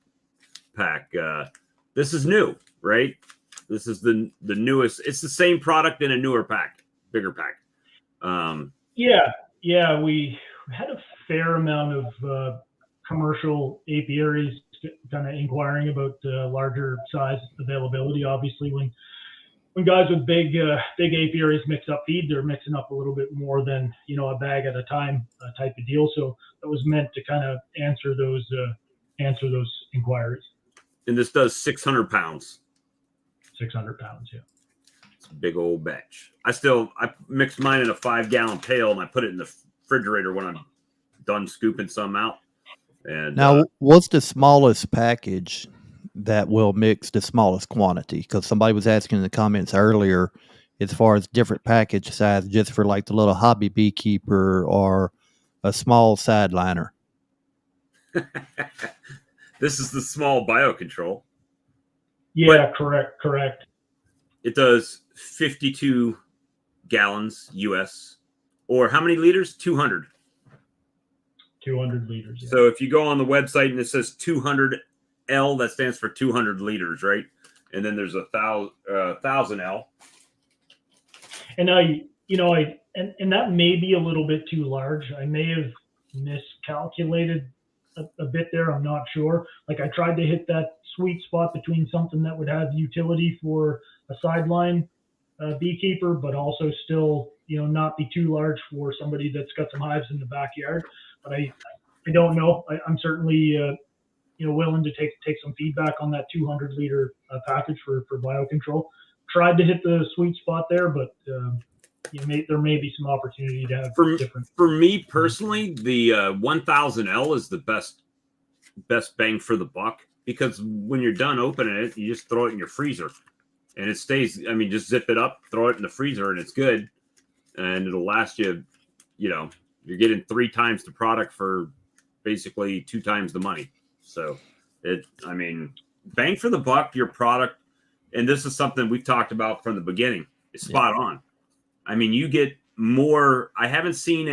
pack. This is new, right? This is the newest. It's the same product in a newer pack, bigger pack. Yeah, we had a fair amount of commercial apiaries kind of inquiring about larger size availability. Obviously, when guys with big apiaries mix up feed, they're mixing up a little bit more than a bag at a time type of deal. So that was meant to kind of answer those inquiries. And this does 600 pounds. 600 pounds, yeah. It's a big old batch. I mixed mine in a 5-gallon pail and I put it in the refrigerator when I'm done scooping some out. And now, what's the smallest package that will mix the smallest quantity? Because somebody was asking in the comments earlier, as far as different package size, just for like the little hobby beekeeper or a small sideliner. This is the small biocontrol. Yeah, correct. It does 52 gallons US, or how many liters? 200. 200 liters. Yeah. So if you go on the website and it says 200L, that stands for 200 liters, right? And then there's 1,000L. And and that may be a little bit too large. I may have miscalculated a bit there. I'm not sure. Like I tried to hit that sweet spot between something that would have utility for a sideline beekeeper, but also still, not be too large for somebody that's got some hives in the backyard. But I don't know. I'm certainly willing to take some feedback on that 200 liter package for biocontrol. Tried to hit the sweet spot there, but there may be some opportunity to have different. For me personally, the 1000L is the best bang for the buck, because when you're done opening it, you just throw it in your freezer and it stays. I mean, just zip it up, throw it in the freezer, and it's good, and it'll last you. You're getting 3 times the product for basically 2 times the money. So bang for the buck, your product. And this is something we've talked about from the beginning. It's spot on. I mean, you get more. I haven't seen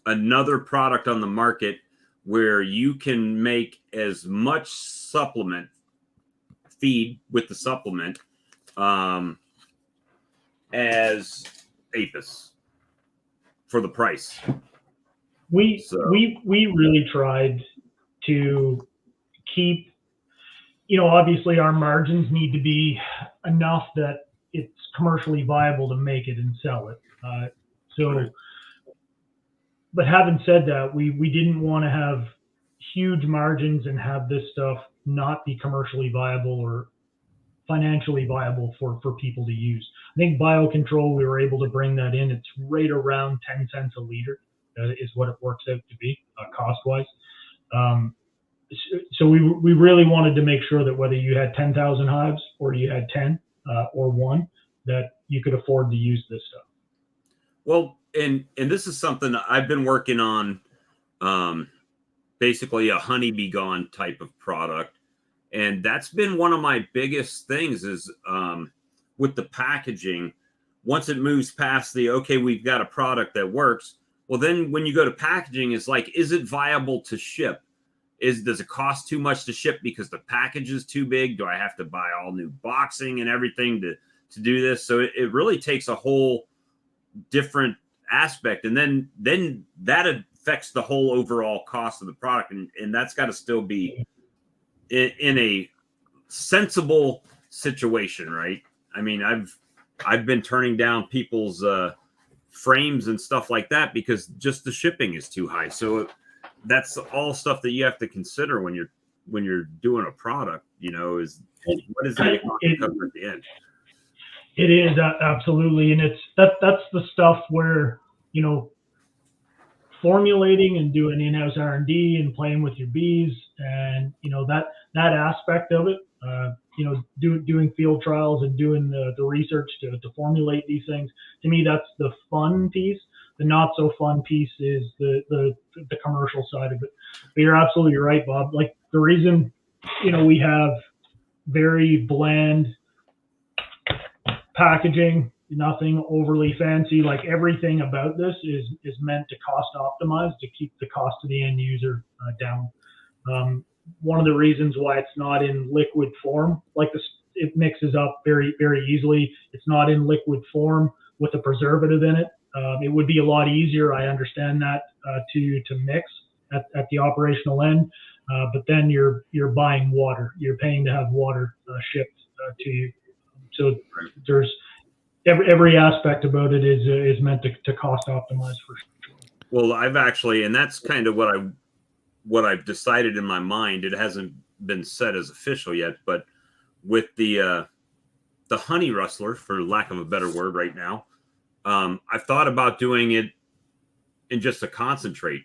another product on the market where you can make as much supplement feed with the supplement as Apis for the price. We really tried to keep, obviously our margins need to be enough that it's commercially viable to make it and sell it. Right. But having said that, we didn't want to have huge margins and have this stuff not be commercially viable or financially viable for people to use. I think biocontrol, we were able to bring that in. It's right around 10 cents a liter is what it works out to be cost-wise. So we really wanted to make sure that whether you had 10,000 hives or you had 10 or 1, that you could afford to use this stuff. Well, and this is something I've been working on, basically a honeybee gone type of product. And that's been one of my biggest things is with the packaging. Once it moves past the, okay, we've got a product that works. Well, then when you go to packaging, it's like, is it viable to ship? Does it cost too much to ship because the package is too big? Do I have to buy all new boxing and everything to do this? So it really takes a whole different aspect. And then that affects the whole overall cost of the product. And that's got to still be in a sensible situation, right? I mean, I've been turning down people's frames and stuff like that because just the shipping is too high. So that's all stuff that you have to consider when you're doing a product, is what is that cover at the end? It is absolutely. And that's the stuff where, formulating and doing in-house R&D and playing with your bees and, that aspect of it, doing field trials and doing the research to formulate these things. To me, that's the fun piece. The not so fun piece is the commercial side of it. But you're absolutely right, Bob. Like the reason, we have very bland packaging, nothing overly fancy. Like everything about this is meant to cost optimize to keep the cost to the end user down. One of the reasons why it's not in liquid form, like this, it mixes up very, very easily. It's not in liquid form with a preservative in it. It would be a lot easier. I understand that to mix at the operational end, but then you're buying water. You're paying to have water shipped to you. So there's every aspect about it is meant to cost optimize for sure. Well, I've actually, and that's kind of what I've decided in my mind. It hasn't been said as official yet, but with the honey rustler, for lack of a better word, right now, I've thought about doing it in just a concentrate,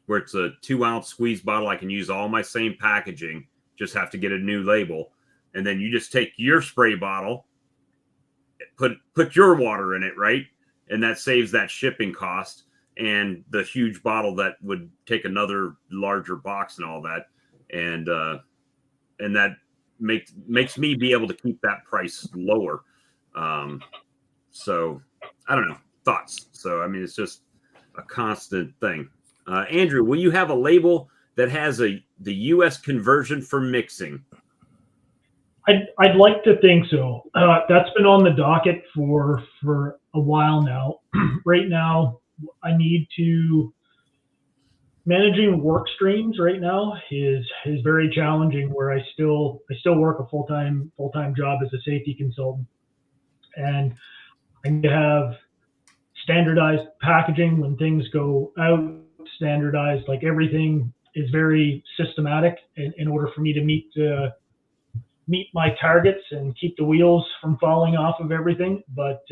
where it's a 2-ounce squeeze bottle. I can use all my same packaging, just have to get a new label, and then you just take your spray bottle, put your water in it, right? And that saves that shipping cost and the huge bottle that would take another larger box and all that. And that makes me be able to keep that price lower. So I don't know, thoughts. So, I mean, it's just a constant thing. Andrew, will you have a label that has the US conversion for mixing? I'd like to think so. That's been on the docket for a while now. Right now, I need to managing work streams right now is very challenging. Where I still work a full-time job as a safety consultant, and I need to have standardized packaging when things go out. Standardized, like everything is very systematic in order for me to meet my targets and keep the wheels from falling off of everything. But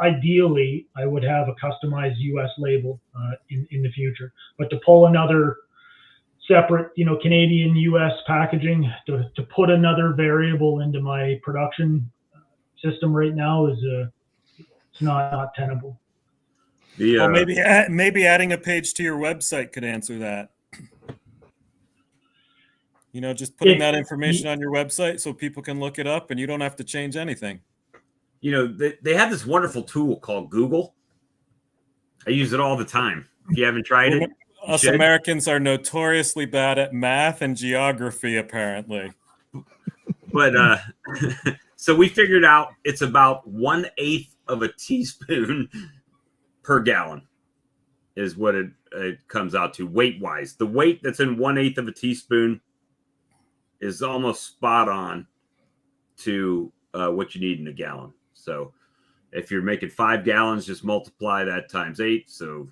ideally, I would have a customized US label in the future. But to pull another separate, Canadian US packaging, to put another variable into my production system right now is it's not tenable. Well, maybe adding a page to your website could answer that. Just putting that information on your website so people can look it up and you don't have to change anything. They have this wonderful tool called Google. I use it all the time. If you haven't tried it, us Americans are notoriously bad at math and geography, apparently. But so we figured out it's about 1/8 of a teaspoon per gallon is what it comes out to weight-wise. The weight that's in 1/8 of a teaspoon is almost spot on to what you need in a gallon. So if you're making 5 gallons, just multiply that times 8. So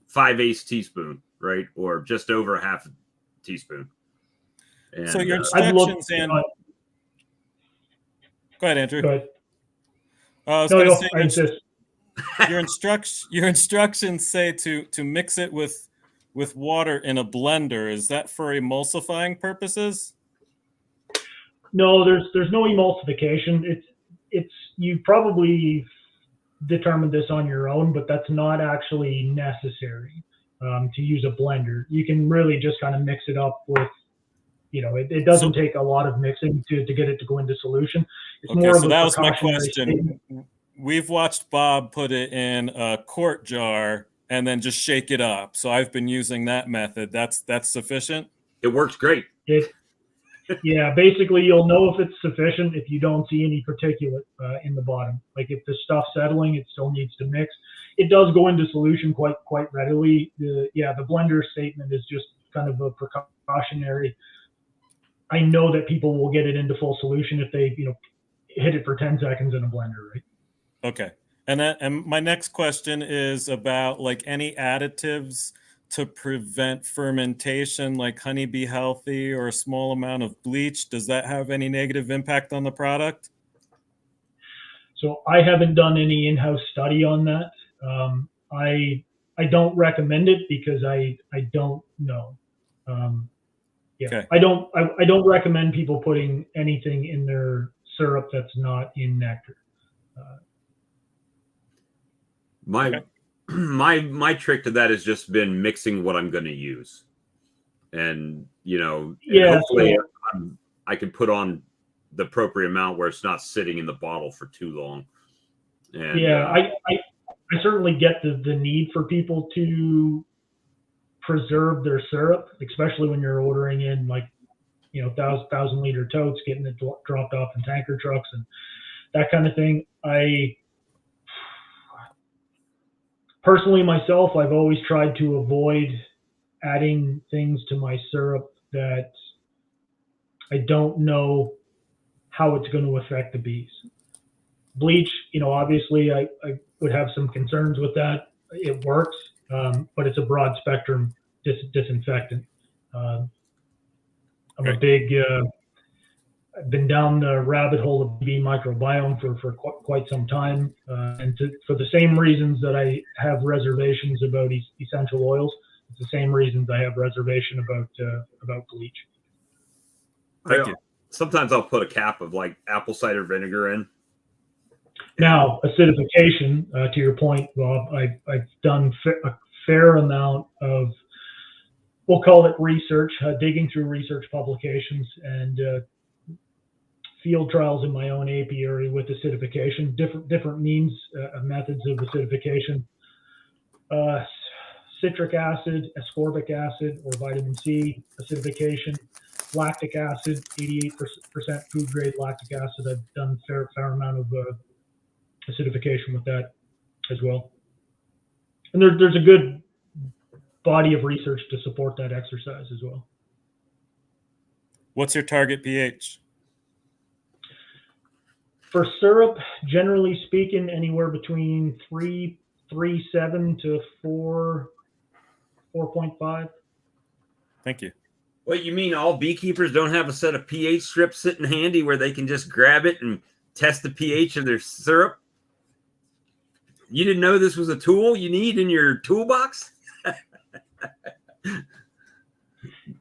5/8 teaspoon, right? Or just over a half a teaspoon. And, So your I've looked. instructions and go ahead, Andrew. Go ahead. I was No, going to no, say I insist. your instructions say to mix it with water in a blender. Is that for emulsifying purposes? No, there's no emulsification. It's you probably determined this on your own, but that's not actually necessary to use a blender. You can really just kind of mix it up with, it doesn't take a lot of mixing to get it to go into solution. It's more of a that was my precautionary question. statement. We've watched Bob put it in a quart jar and then just shake it up. So I've been using that method. That's sufficient? it works great. Yeah, basically you'll know if it's sufficient if you don't see any particulate in the bottom. Like if the stuff's settling, it still needs to mix. It does go into solution quite readily. The blender statement is just kind of a precautionary. I know that people will get it into full solution if they hit it for 10 seconds in a blender, right? Okay. And my next question is about like any additives to prevent fermentation, like Honeybee Healthy or a small amount of bleach. Does that have any negative impact on the product? So I haven't done any in-house study on that. I don't recommend it because I don't know. Okay. I don't recommend people putting anything in their syrup that's not in nectar. My trick to that has just been mixing what I'm going to use, and hopefully I can put on the appropriate amount where it's not sitting in the bottle for too long. And, I certainly get the need for people to preserve their syrup, especially when you're ordering in 1,000-liter totes, getting it dropped off in tanker trucks and that kind of thing. Personally, myself, I've always tried to avoid adding things to my syrup that I don't know how it's going to affect the bees. Bleach, obviously I would have some concerns with that. It works, but it's a broad spectrum disinfectant. I'm a big, I've been down the rabbit hole of bee microbiome for quite some time, and for the same reasons that I have reservations about essential oils, it's the same reasons I have reservation about bleach. Thank you. Sometimes I'll put a cap of like apple cider vinegar in. Now, acidification, to your point, Bob, I've done a fair amount of, we'll call it research, digging through research publications and field trials in my own apiary with acidification, different means, methods of acidification. Citric acid, ascorbic acid, or vitamin C acidification, lactic acid, 88% food grade lactic acid. I've done a fair amount of acidification with that as well. And there's a good body of research to support that exercise as well. What's your target pH? For syrup, generally speaking, anywhere between 3.7 to 4.5. Thank you. What, you mean all beekeepers don't have a set of pH strips sitting handy where they can just grab it and test the pH of their syrup? You didn't know this was a tool you need in your toolbox?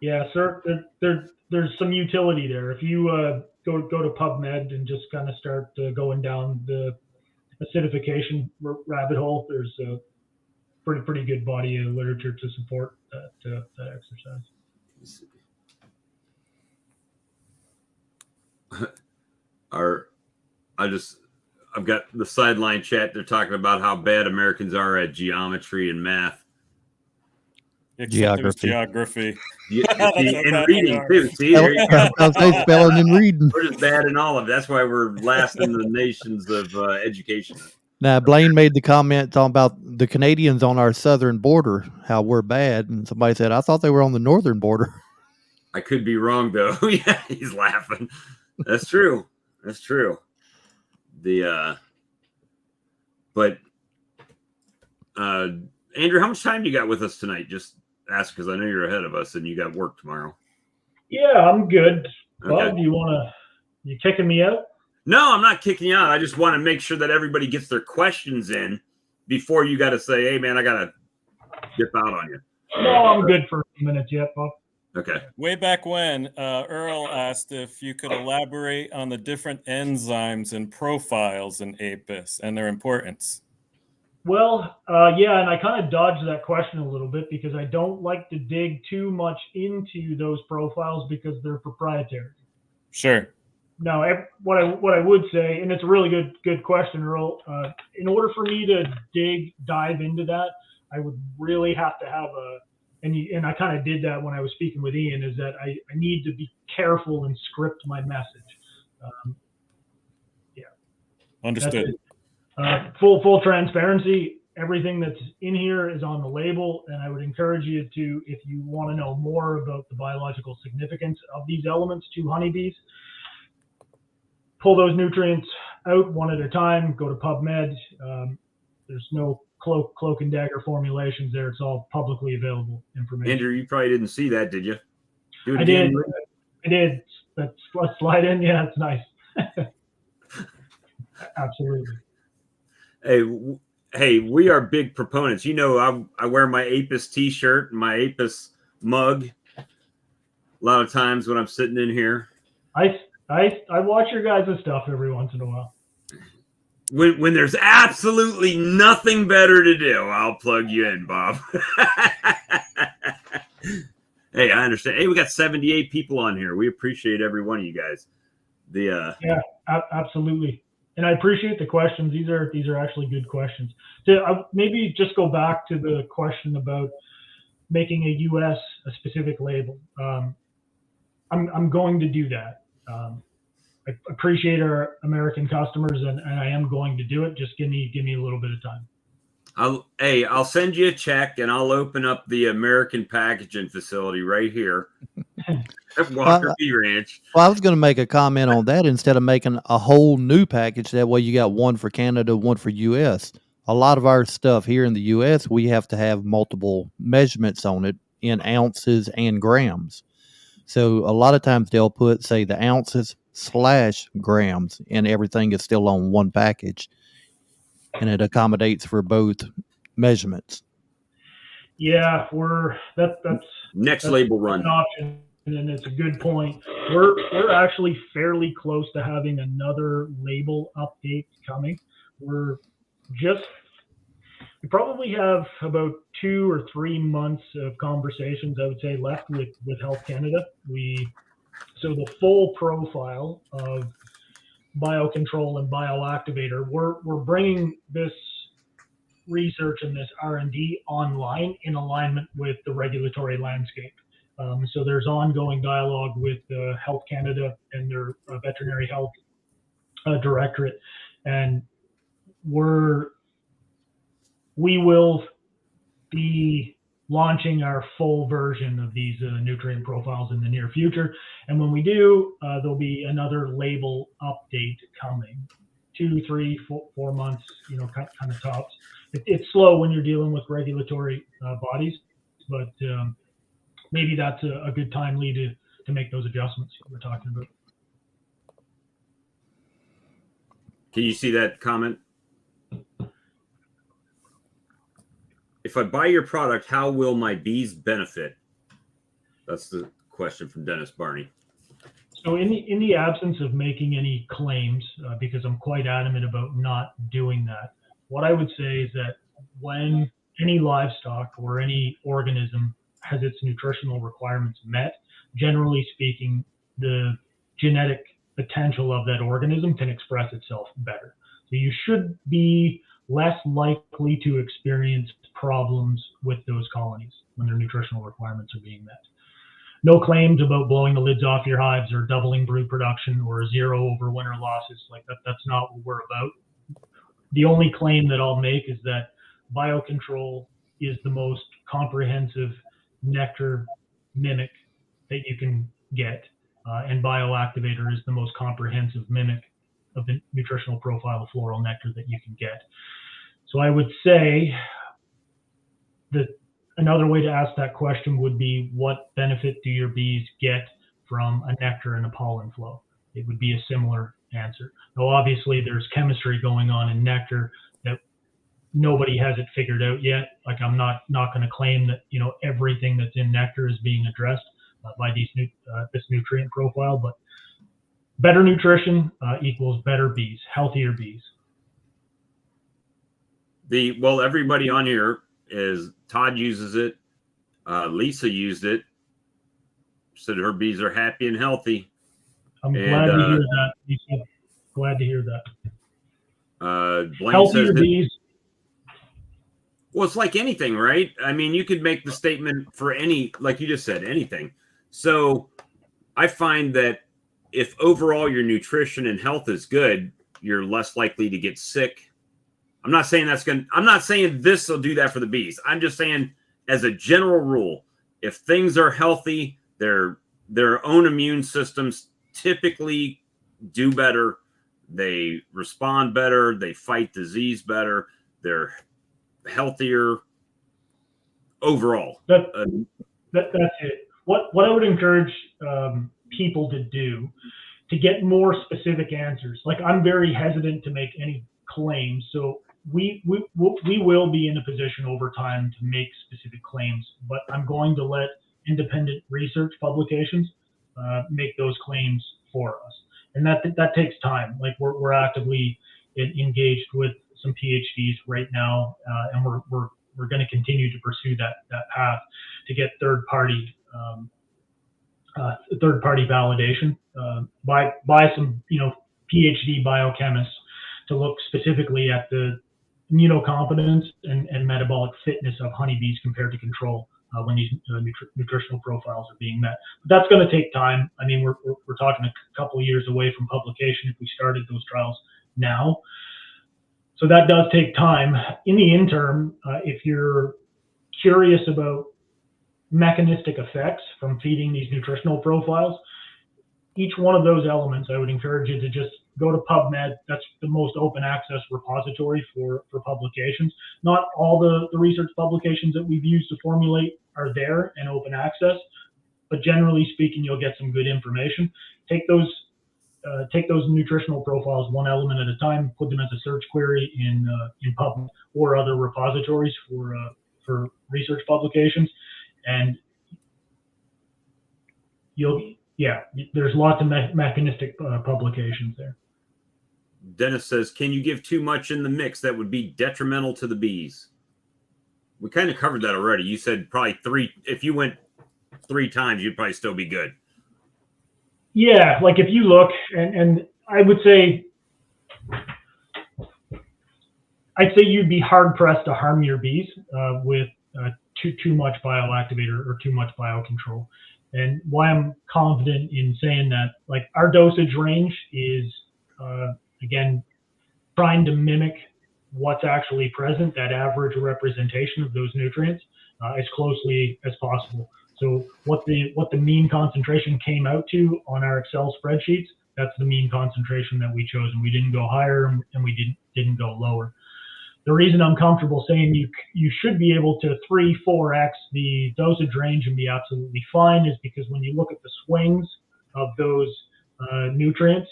Yeah, sir. There's some utility there. If you go to PubMed and just kind of start going down the acidification rabbit hole, there's a pretty good body of literature to support that exercise. I've got the sideline chat. They're talking about how bad Americans are at geometry and math. Geography. And reading too. See, there you go. Spelling and reading. We're just bad in all of it. That's why we're last in the nations of education. Now, Blaine made the comment talking about the Canadians on our southern border, how we're bad. And somebody said, I thought they were on the northern border. I could be wrong though. Yeah, he's laughing. That's true. That's true. But Andrew, how much time do you got with us tonight? Just ask because I know you're ahead of us and you got work tomorrow. Yeah, I'm good. Okay. Bob, you kicking me out? No, I'm not kicking you out. I just want to make sure that everybody gets their questions in before you got to say, hey, man, I got to dip out on you. No, I'm good for a few minutes yet, Bob. Okay. Way back when, Earl asked if you could elaborate on the different enzymes and profiles in APIS and their importance. Well, yeah, and I kind of dodged that question a little bit because I don't like to dig too much into those profiles because they're proprietary. Sure. Now, what I would say, and it's a really good question, Earl. In order for me to dive into that, I would really have to have and I kind of did that when I was speaking with Ian, is that I need to be careful and script my message. Yeah. Understood. Full transparency. Everything that's in here is on the label, and I would encourage you to, if you want to know more about the biological significance of these elements to honeybees, pull those nutrients out one at a time. Go to PubMed. There's no cloak and dagger formulations there. It's all publicly available information. Andrew, you probably didn't see that, did you? Do it I again. did. I did. Let's slide in. Yeah, it's nice. Absolutely. Hey, we are big proponents. You know, I wear my APIS T-shirt and my APIS mug a lot of times when I'm sitting in here. I watch your guys' stuff every once in a while. When there's absolutely nothing better to do, I'll plug you in, Bob. Hey, I understand. Hey, we got 78 people on here. We appreciate every one of you guys. Yeah, absolutely. And I appreciate the questions. These are actually good questions. So maybe just go back to the question about making a specific label. I'm going to do that. I appreciate our American customers, and I am going to do it. Just give me a little bit of time. I'll send you a check, and I'll open up the American packaging facility right here at Walker Bee Ranch. Well, I was going to make a comment on that. Instead of making a whole new package, that way you got one for Canada, one for U.S. A lot of our stuff here in the U.S., we have to have multiple measurements on it in ounces and grams. So a lot of times they'll put, say, the ounces / grams, and everything is still on one package, and it accommodates for both measurements. Yeah, that's next label run. An option, and it's a good point. We're actually fairly close to having another label update coming. We probably have about 2 or 3 months of conversations, I would say, left with Health Canada. So the full profile of biocontrol and bioactivator, we're bringing this research and this R&D online in alignment with the regulatory landscape. So there's ongoing dialogue with Health Canada and their veterinary health directorate, and we will be launching our full version of these nutrient profiles in the near future. And when we do, there'll be another label update coming. 2, 3, 4 months, kind of tops. It's slow when you're dealing with regulatory bodies, but maybe that's a good time lead to make those adjustments we're talking about. Can you see that comment? If I buy your product, how will my bees benefit? That's the question from Dennis Barney. So in the absence of making any claims, because I'm quite adamant about not doing that, what I would say is that when any livestock or any organism has its nutritional requirements met, generally speaking, the genetic potential of that organism can express itself better. So you should be less likely to experience problems with those colonies when their nutritional requirements are being met. No claims about blowing the lids off your hives or doubling brood production or 0 overwinter losses. Like that's not what we're about. The only claim that I'll make is that biocontrol is the most comprehensive nectar mimic that you can get, and Bioactivator is the most comprehensive mimic of the nutritional profile of floral nectar that you can get. So I would say that another way to ask that question would be, what benefit do your bees get from a nectar and a pollen flow? It would be a similar answer. Now, obviously, there's chemistry going on in nectar that nobody has it figured out yet. Like, I'm not going to claim that, you know, everything that's in nectar is being addressed by this nutrient profile, but better nutrition equals better bees, healthier bees. Well, everybody on here is, Todd uses it. Lisa used it. Said her bees are happy and healthy. I'm glad to hear that, Lisa. Glad to hear that. Blaine Healthier says bees. Well, it's like anything, right? I mean, you could make the statement for any, like you just said, anything. So I find that if overall your nutrition and health is good, you're less likely to get sick. I'm not saying this will do that for the bees. I'm just saying, as a general rule, if things are healthy, their own immune systems typically do better. They respond better. They fight disease better. They're healthier overall. That's it. What I would encourage people to do to get more specific answers, like, I'm very hesitant to make any claims, so we will be in a position over time to make specific claims, but I'm going to let independent research publications make those claims for us, and that takes time. Like, we're actively engaged with some PhDs right now, and we're going to continue to pursue that path to get third party validation by some, you know, PhD biochemists to look specifically at the immunocompetence and metabolic fitness of honeybees compared to control when these nutritional profiles are being met. But that's going to take time. I mean, we're talking a couple of years away from publication if we started those trials now. So that does take time. In the interim, if you're curious about mechanistic effects from feeding these nutritional profiles, each one of those elements, I would encourage you to just go to PubMed. That's the most open access repository for publications. Not all the research publications that we've used to formulate are there and open access, but generally speaking, you'll get some good information. Take those nutritional profiles one element at a time, put them as a search query in PubMed or other repositories for research publications, and there's lots of mechanistic publications there. Dennis says, can you give too much in the mix that would be detrimental to the bees? We kind of covered that already. You said probably 3. If you went 3 times, you'd probably still be good. Yeah, like if you look, and I would say, I'd say you'd be hard pressed to harm your bees with too much bioactivator or too much biocontrol. And why I'm confident in saying that, like, our dosage range is, again, trying to mimic what's actually present, that average representation of those nutrients, as closely as possible. So what the mean concentration came out to on our Excel spreadsheets, that's the mean concentration that we chose, and we didn't go higher and we didn't go lower. The reason I'm comfortable saying you should be able to 3-4x the dosage range and be absolutely fine is because when you look at the swings of those nutrients,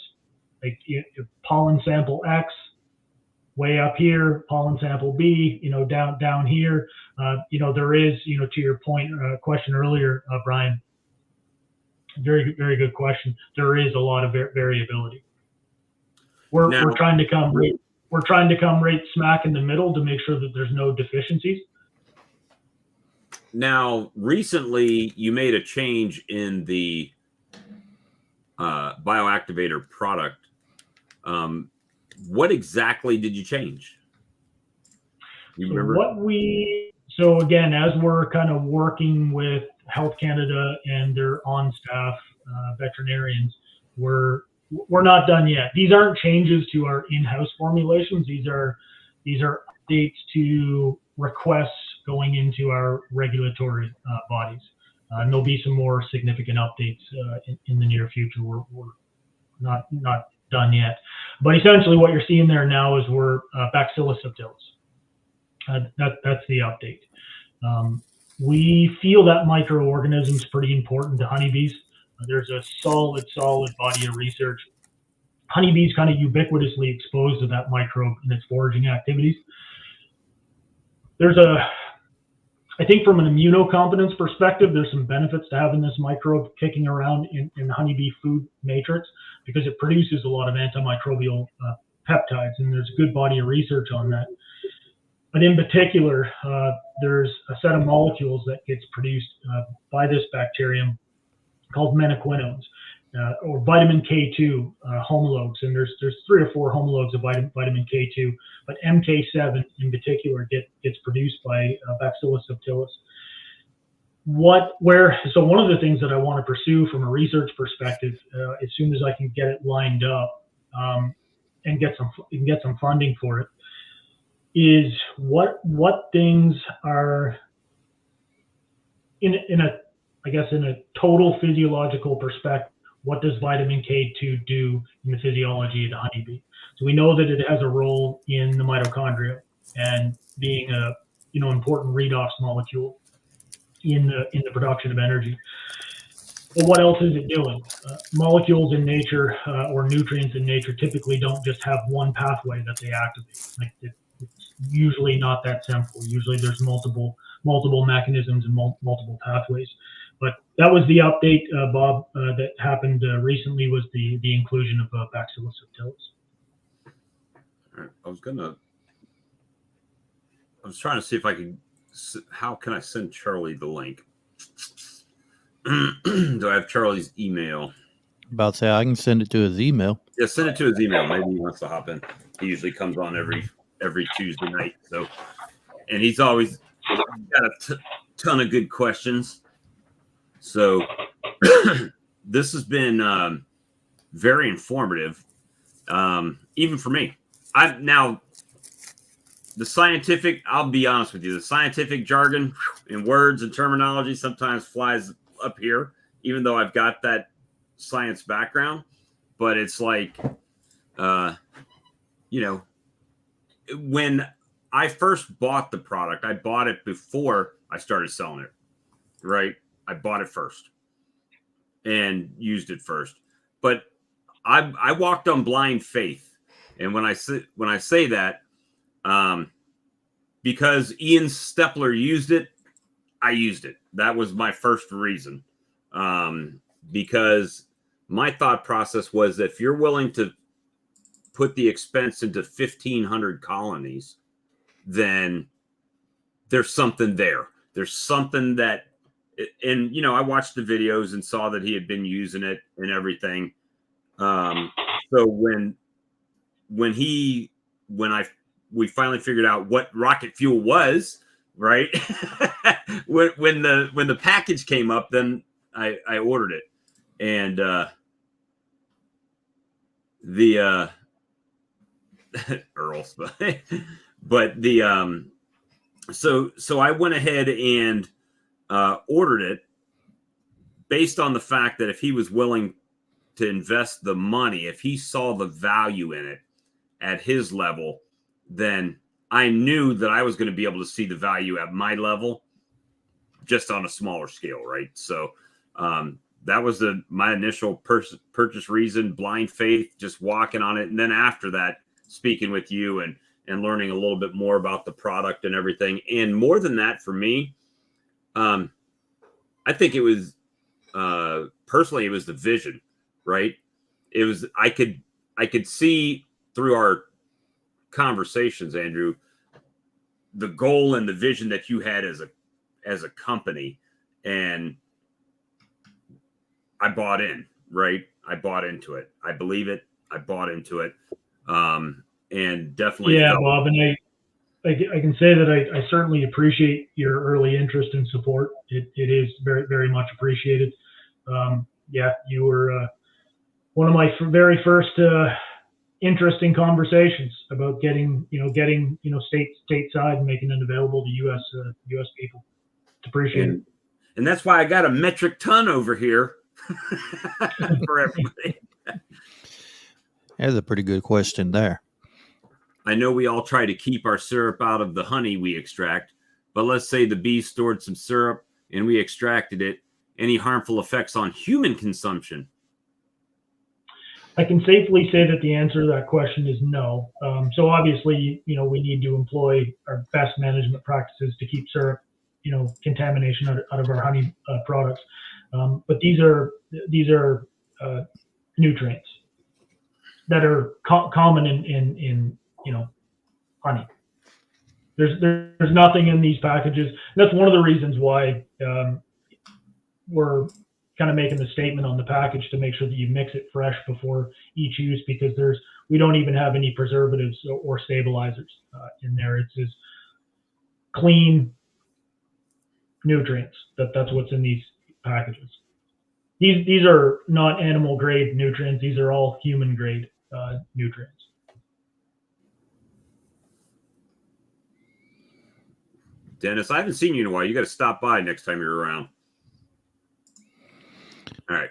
like pollen sample X way up here, pollen sample B, you know, down here, you know, there is, you know, to your point, question earlier, Brian, very good question. There is a lot of variability. We're trying to come right smack in the middle to make sure that there's no deficiencies. Now, recently you made a change in the Bioactivator product. What exactly did you change? You remember? So again, as we're kind of working with Health Canada and their on-staff veterinarians, we're not done yet. These aren't changes to our in-house formulations. These are updates to requests going into our regulatory bodies. And there'll be some more significant updates in the near future. We're not done yet, but essentially what you're seeing there now is we're Bacillus subtilis. That's the update. We feel that microorganism is pretty important to honeybees. There's a solid body of research. Honeybees kind of ubiquitously exposed to that microbe in its foraging activities. I think from an immunocompetence perspective, there's some benefits to having this microbe kicking around in the honeybee food matrix because it produces a lot of antimicrobial peptides, and there's a good body of research on that. But in particular, there's a set of molecules that gets produced by this bacterium called menaquinones, or vitamin K2 homologues, and there's 3 or 4 homologues of vitamin K2, but MK7 in particular gets produced by Bacillus subtilis. So one of the things that I want to pursue from a research perspective, as soon as I can get it lined up and get some funding for it, is what things are in a total physiological perspective. What does vitamin K2 do in the physiology of the honeybee? So we know that it has a role in the mitochondria and being a important redox molecule in the production of energy. But what else is it doing? Molecules in nature or nutrients in nature typically don't just have one pathway that they activate. It's usually not that simple. Usually there's multiple mechanisms and multiple pathways. But that was the update, Bob, that happened recently, was the inclusion of Bacillus subtilis. All right. I was trying to see if I could, how can I send Charlie the link? Do I have Charlie's email? About to say I can send it to his email. Yeah, send it to his email. Maybe he wants to hop in. He usually comes on every Tuesday night. So, and he's always got a ton of good questions. So this has been very informative, even for me. The scientific, I'll be honest with you, the scientific jargon and words and terminology sometimes flies up here, even though I've got that science background. But it's like, when I first bought the product, I bought it before I started selling it, right? I bought it first and used it first. But I walked on blind faith. And when I say that, because Ian Stepler used it, I used it. That was my first reason. Because my thought process was that if you're willing to put the expense into 1,500 colonies, then there's something there. There's something that, and I watched the videos and saw that he had been using it and everything. So when we finally figured out what rocket fuel was, right? when the package came up, then I ordered it, and the Earl's, but the so I went ahead and ordered it based on the fact that if he was willing to invest the money, if he saw the value in it at his level, then I knew that I was going to be able to see the value at my level, just on a smaller scale, right? So that was my initial purchase reason, blind faith, just walking on it. And then after that, speaking with you and learning a little bit more about the product and everything. And more than that, for me, I think it was, personally, it was the vision, right? It was, I could see through our conversations, Andrew, the goal and the vision that you had as a company, and I bought in, right? I bought into it. I believe it. I bought into it. And definitely. Yeah, Bob, and I can say that I certainly appreciate your early interest and support. It is very, very much appreciated. Yeah, you were one of my very first interesting conversations about getting stateside and making it available to U.S. people. It's appreciated. And that's why I got a metric ton over here for everybody. That's a pretty good question there. I know we all try to keep our syrup out of the honey we extract, but let's say the bees stored some syrup and we extracted it. Any harmful effects on human consumption? I can safely say that the answer to that question is no. So obviously, we need to employ our best management practices to keep syrup, contamination out of our honey products. But these are nutrients that are common in honey. There's nothing in these packages. That's one of the reasons why we're kind of making the statement on the package to make sure that you mix it fresh before each use, because we don't even have any preservatives or stabilizers in there. It's just clean nutrients. That's what's in these packages. These are not animal grade nutrients. These are all human grade nutrients. Dennis, I haven't seen you in a while. You got to stop by next time you're around. All right.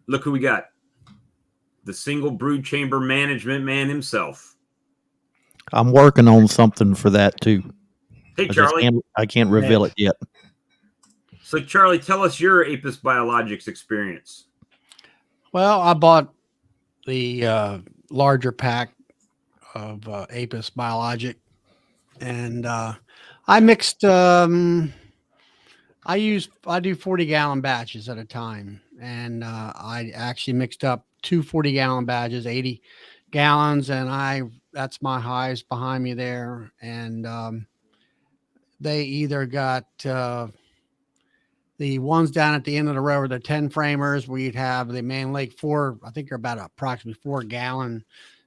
Look who we got. The single brood chamber management man himself. I'm working on something for that too. Hey, Charlie. I can't reveal it yet. So, Charlie, tell us your Apis Biologix experience. Well, I bought the larger pack of Apis Biologic, and I mixed. I do 40-gallon batches at a time, and I actually mixed up 2 40-gallon batches, 80 gallons, and that's my hives behind me there, and they either got the ones down at the end of the row are the 10 framers. We'd have the Mann Lake 4, I think they're about approximately 4-gallon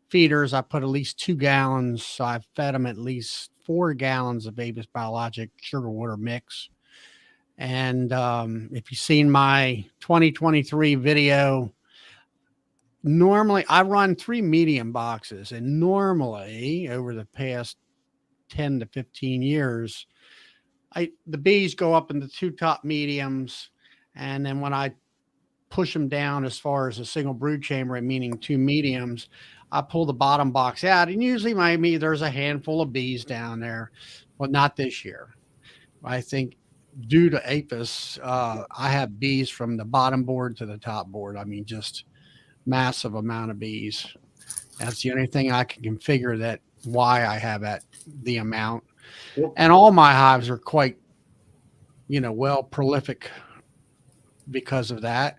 feeders. I put at least 2 gallons, so I fed them at least 4 gallons of Apis Biologic sugar water mix. And if you've seen my 2023 video, normally I run 3 medium boxes, and normally over the past 10 to 15 years, the bees go up in the 2 top mediums, and then when I push them down as far as a single brood chamber, meaning 2 mediums, I pull the bottom box out, and usually maybe there's a handful of bees down there, but not this year. I think due to Apis, I have bees from the bottom board to the top board. I mean, just massive amount of bees. That's the only thing I can configure that why I have the amount. And all my hives are quite, well prolific because of that.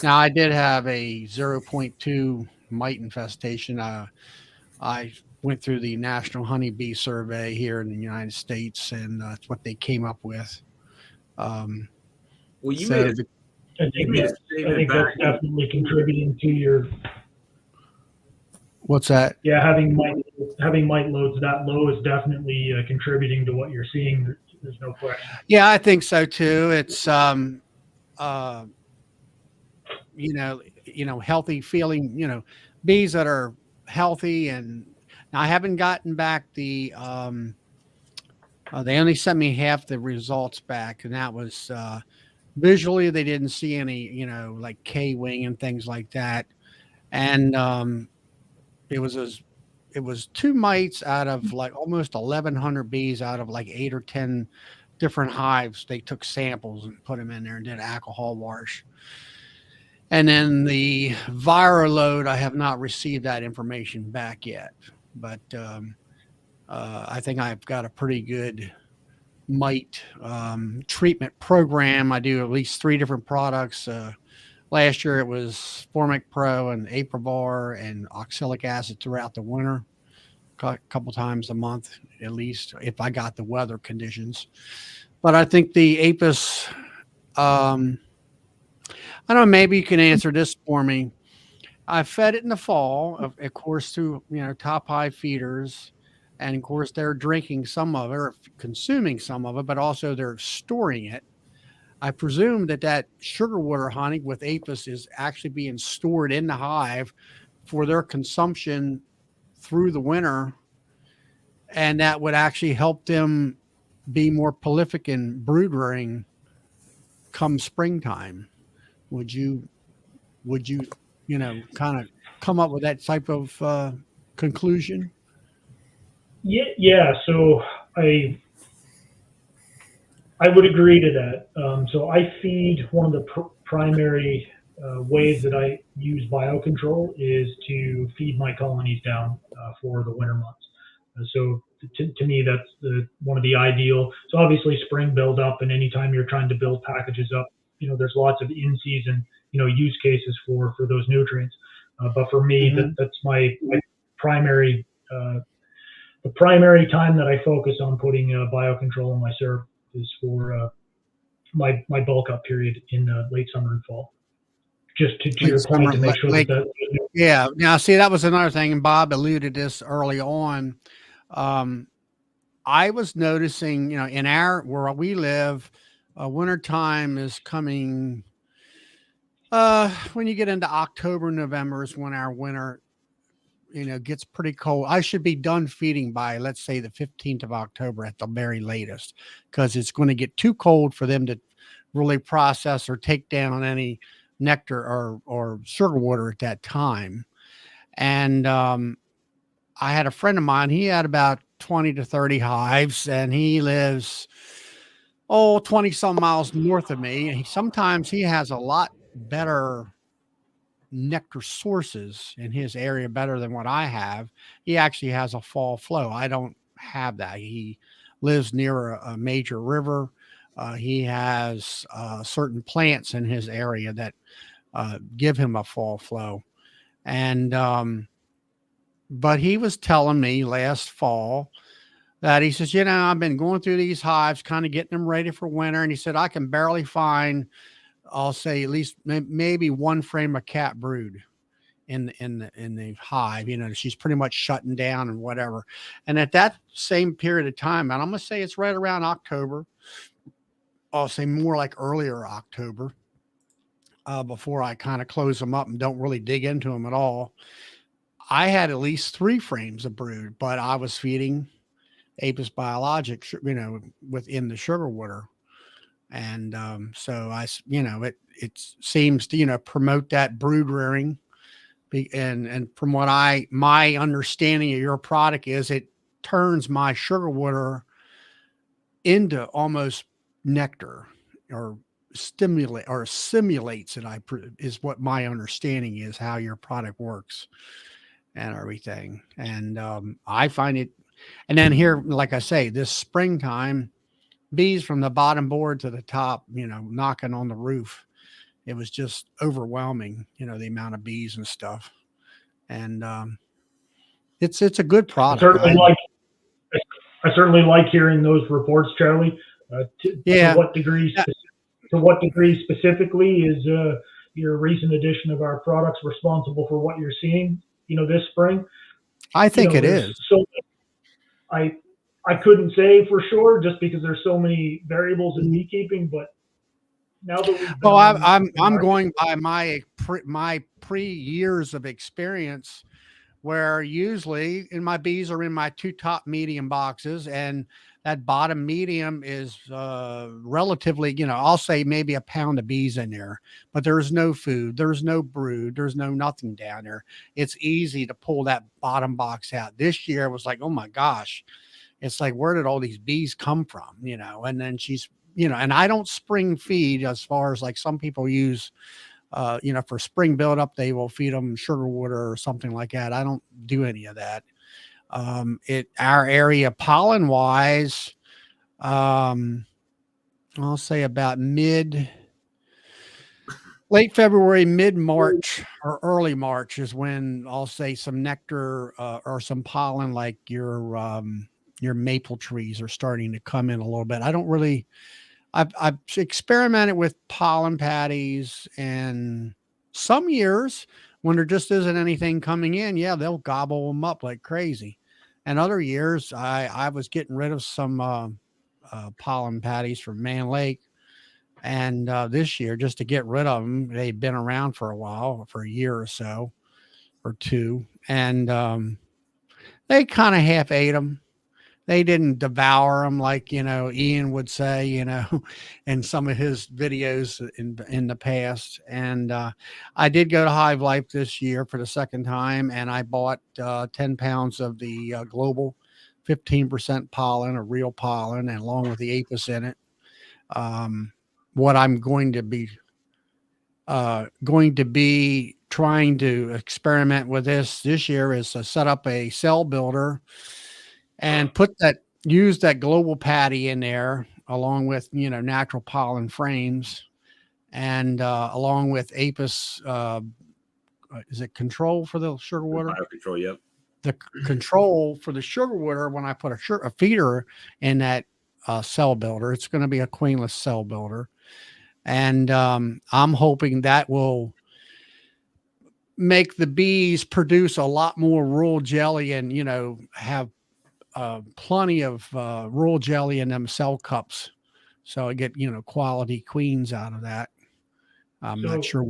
Now, I did have a 0.2 mite infestation. I went through the National Honeybee Survey here in the United States, and that's what they came up with. Well, you I think that's definitely contributing to your. What's that? Yeah, having mite loads that low is definitely contributing to what you're seeing. There's no question. Yeah, I think so too. It's healthy feeling. Bees that are healthy, and I haven't gotten back the. They only sent me half the results back, and that was visually they didn't see any, like K-wing and things like that, and it was 2 mites out of like almost 1,100 bees out of like 8 or 10 different hives. They took samples and put them in there and did alcohol wash. And then the viral load, I have not received that information back yet, but I think I've got a pretty good mite treatment program. I do at least 3 different products. Last year it was Formic Pro and Aprovar and oxalic acid throughout the winter, a couple times a month at least, if I got the weather conditions. But I think the Apis, I don't know, maybe you can answer this for me. I fed it in the fall, of course, through top high feeders, and of course they're drinking some of it or consuming some of it, but also they're storing it. I presume that sugar water honey with Apis is actually being stored in the hive for their consumption through the winter, and that would actually help them be more prolific in brood rearing come springtime. Would you, kind of come up with that type of conclusion? Yeah. So I would agree to that. So I feed one of the primary ways that I use biocontrol is to feed my colonies down for the winter months. So to me, that's one of the ideal. So obviously spring build up, and anytime you're trying to build packages up, there's lots of in season, use cases for those nutrients. But for me, that's my primary, the primary time that I focus on putting biocontrol in my syrup is for my bulk up period in late summer and fall. Just to your point, to make sure that. Yeah. Now, see, that was another thing, and Bob alluded this early on. I was noticing, in where we live, wintertime is coming. When you get into October, November is when our winter, gets pretty cold. I should be done feeding by, let's say, the 15th of October at the very latest, because it's going to get too cold for them to really process or take down any nectar or sugar water at that time. And I had a friend of mine, he had about 20 to 30 hives, and he lives 20 some miles north of me. And sometimes he has a lot better nectar sources in his area, better than what I have. He actually has a fall flow. I don't have that. He lives near a major river. He has certain plants in his area that give him a fall flow. And but he was telling me last fall that he says, I've been going through these hives, kind of getting them ready for winter. And he said, I can barely find, I'll say, at least maybe one frame of cat brood in the hive. She's pretty much shutting down and whatever. And at that same period of time, and I'm going to say it's right around October, I'll say more like earlier October, before I kind of close them up and don't really dig into them at all. I had at least 3 frames of brood, but I was feeding Apis Biologix, within the sugar water. And so it seems to, promote that brood rearing. And from what my understanding of your product is, it turns my sugar water into almost nectar, or simulates it. Is what my understanding is, how your product works and everything. And I find it, and then here, like I say, this springtime, bees from the bottom board to the top, knocking on the roof. It was just overwhelming, the amount of bees and stuff. And it's a good product. I certainly like hearing those reports, Charlie. To what degree specifically is your recent edition of our products responsible for what you're seeing, this spring? I think it is. So I couldn't say for sure, just because there's so many variables in beekeeping, but now that I'm going by my pre years of experience, where usually my bees are in my 2 top medium boxes, and that bottom medium is relatively, I'll say maybe a pound of bees in there, but there's no food, there's no brood, there's no nothing down there. It's easy to pull that bottom box out. This year it was like, oh my gosh, it's like, where did all these bees come from? And then she's, and I don't spring feed, as far as like some people use, for spring buildup, they will feed them sugar water or something like that. I don't do any of that. Our area pollen wise, I'll say about late February, mid-March or early March is when I'll say some nectar or some pollen, like your maple trees are starting to come in a little bit. I've experimented with pollen patties, and some years when there just isn't anything coming in, they'll gobble them up like crazy. And other years I was getting rid of some pollen patties from Man Lake. And this year, just to get rid of them, they've been around for a while, for a year or so, or 2. And they kind of half ate them. they didn't devour them like, Ian would say, in some of his videos in the past. And I did go to Hive Life this year for the second time, and I bought 10 pounds of the global 15% pollen, or real pollen, and along with the apis in it. What I'm going to be trying to experiment with this year is to set up a cell builder and use that global patty in there, along with, natural pollen frames, and along with apis, is it control for the sugar water? Biocontrol, yep. The control for the sugar water, when I put a feeder in that cell builder, it's going to be a queenless cell builder. And I'm hoping that will make the bees produce a lot more royal jelly, and, have plenty of royal jelly in them cell cups. So I get, quality queens out of that. I'm not sure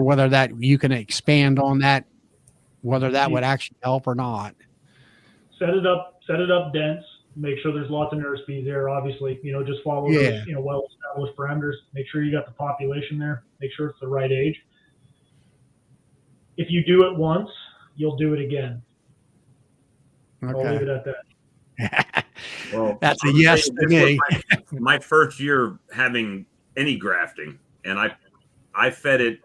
whether that you can expand on that, whether that would actually help or not. Set it up dense. Make sure there's lots of nurse bees there. Obviously, just follow those, well-established parameters. Make sure you got the population there. Make sure it's the right age. If you do it once, you'll do it again. Okay. I'll leave it at that. Well, that's a yes to me. My first year having any grafting, and I fed it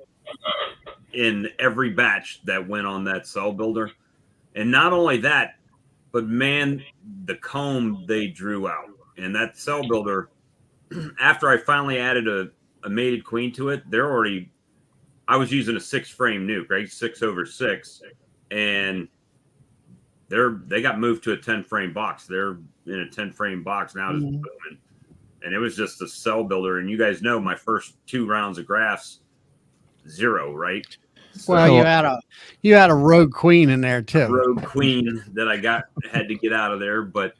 in every batch that went on that cell builder. And not only that, but man, the comb they drew out. And that cell builder, after I finally added a mated queen to it, I was using a 6-frame nuke, right? 6/6. And they got moved to a 10-frame box. They're in a 10-frame box now, just booming. And it was just a cell builder. And you guys know my first 2 rounds of grafts, 0, right? So, well, you had a rogue queen in there too. Rogue queen that I had to get out of there, but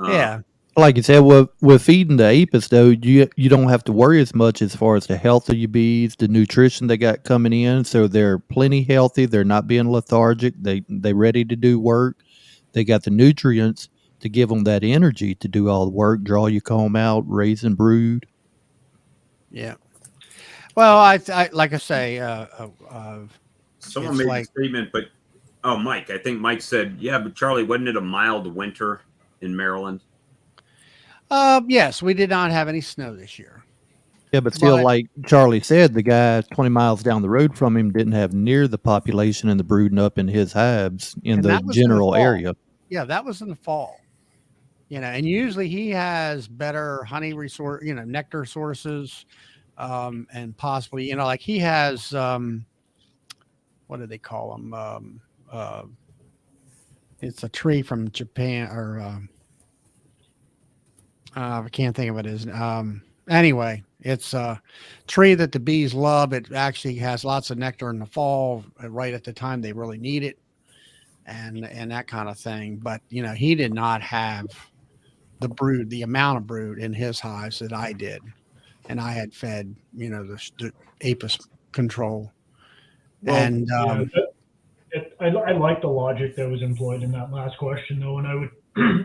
yeah. Like you said, with feeding the apis, though, you don't have to worry as much as far as the health of your bees, the nutrition they got coming in. So they're plenty healthy. They're not being lethargic. They ready to do work. They got the nutrients to give them that energy to do all the work, draw your comb out, raise and brood. Yeah. Well, I like I say, someone made a statement, but Mike, I think Mike said, yeah, but Charlie, wasn't it a mild winter in Maryland? Yes, we did not have any snow this year. Yeah, but still, like Charlie said, the guy 20 miles down the road from him didn't have near the population and the brooding up in his hives in the general area. Yeah, that was in the fall. And usually he has better honey resource, nectar sources, and possibly, like he has, what do they call them? It's a tree from Japan, or I can't think of what it is. Anyway, it's a tree that the bees love. It actually has lots of nectar in the fall, right at the time they really need it, and that kind of thing. But he did not have the amount of brood in his hives that I did, and I had fed the apis control. Well, and I like the logic that was employed in that last question, though, and I would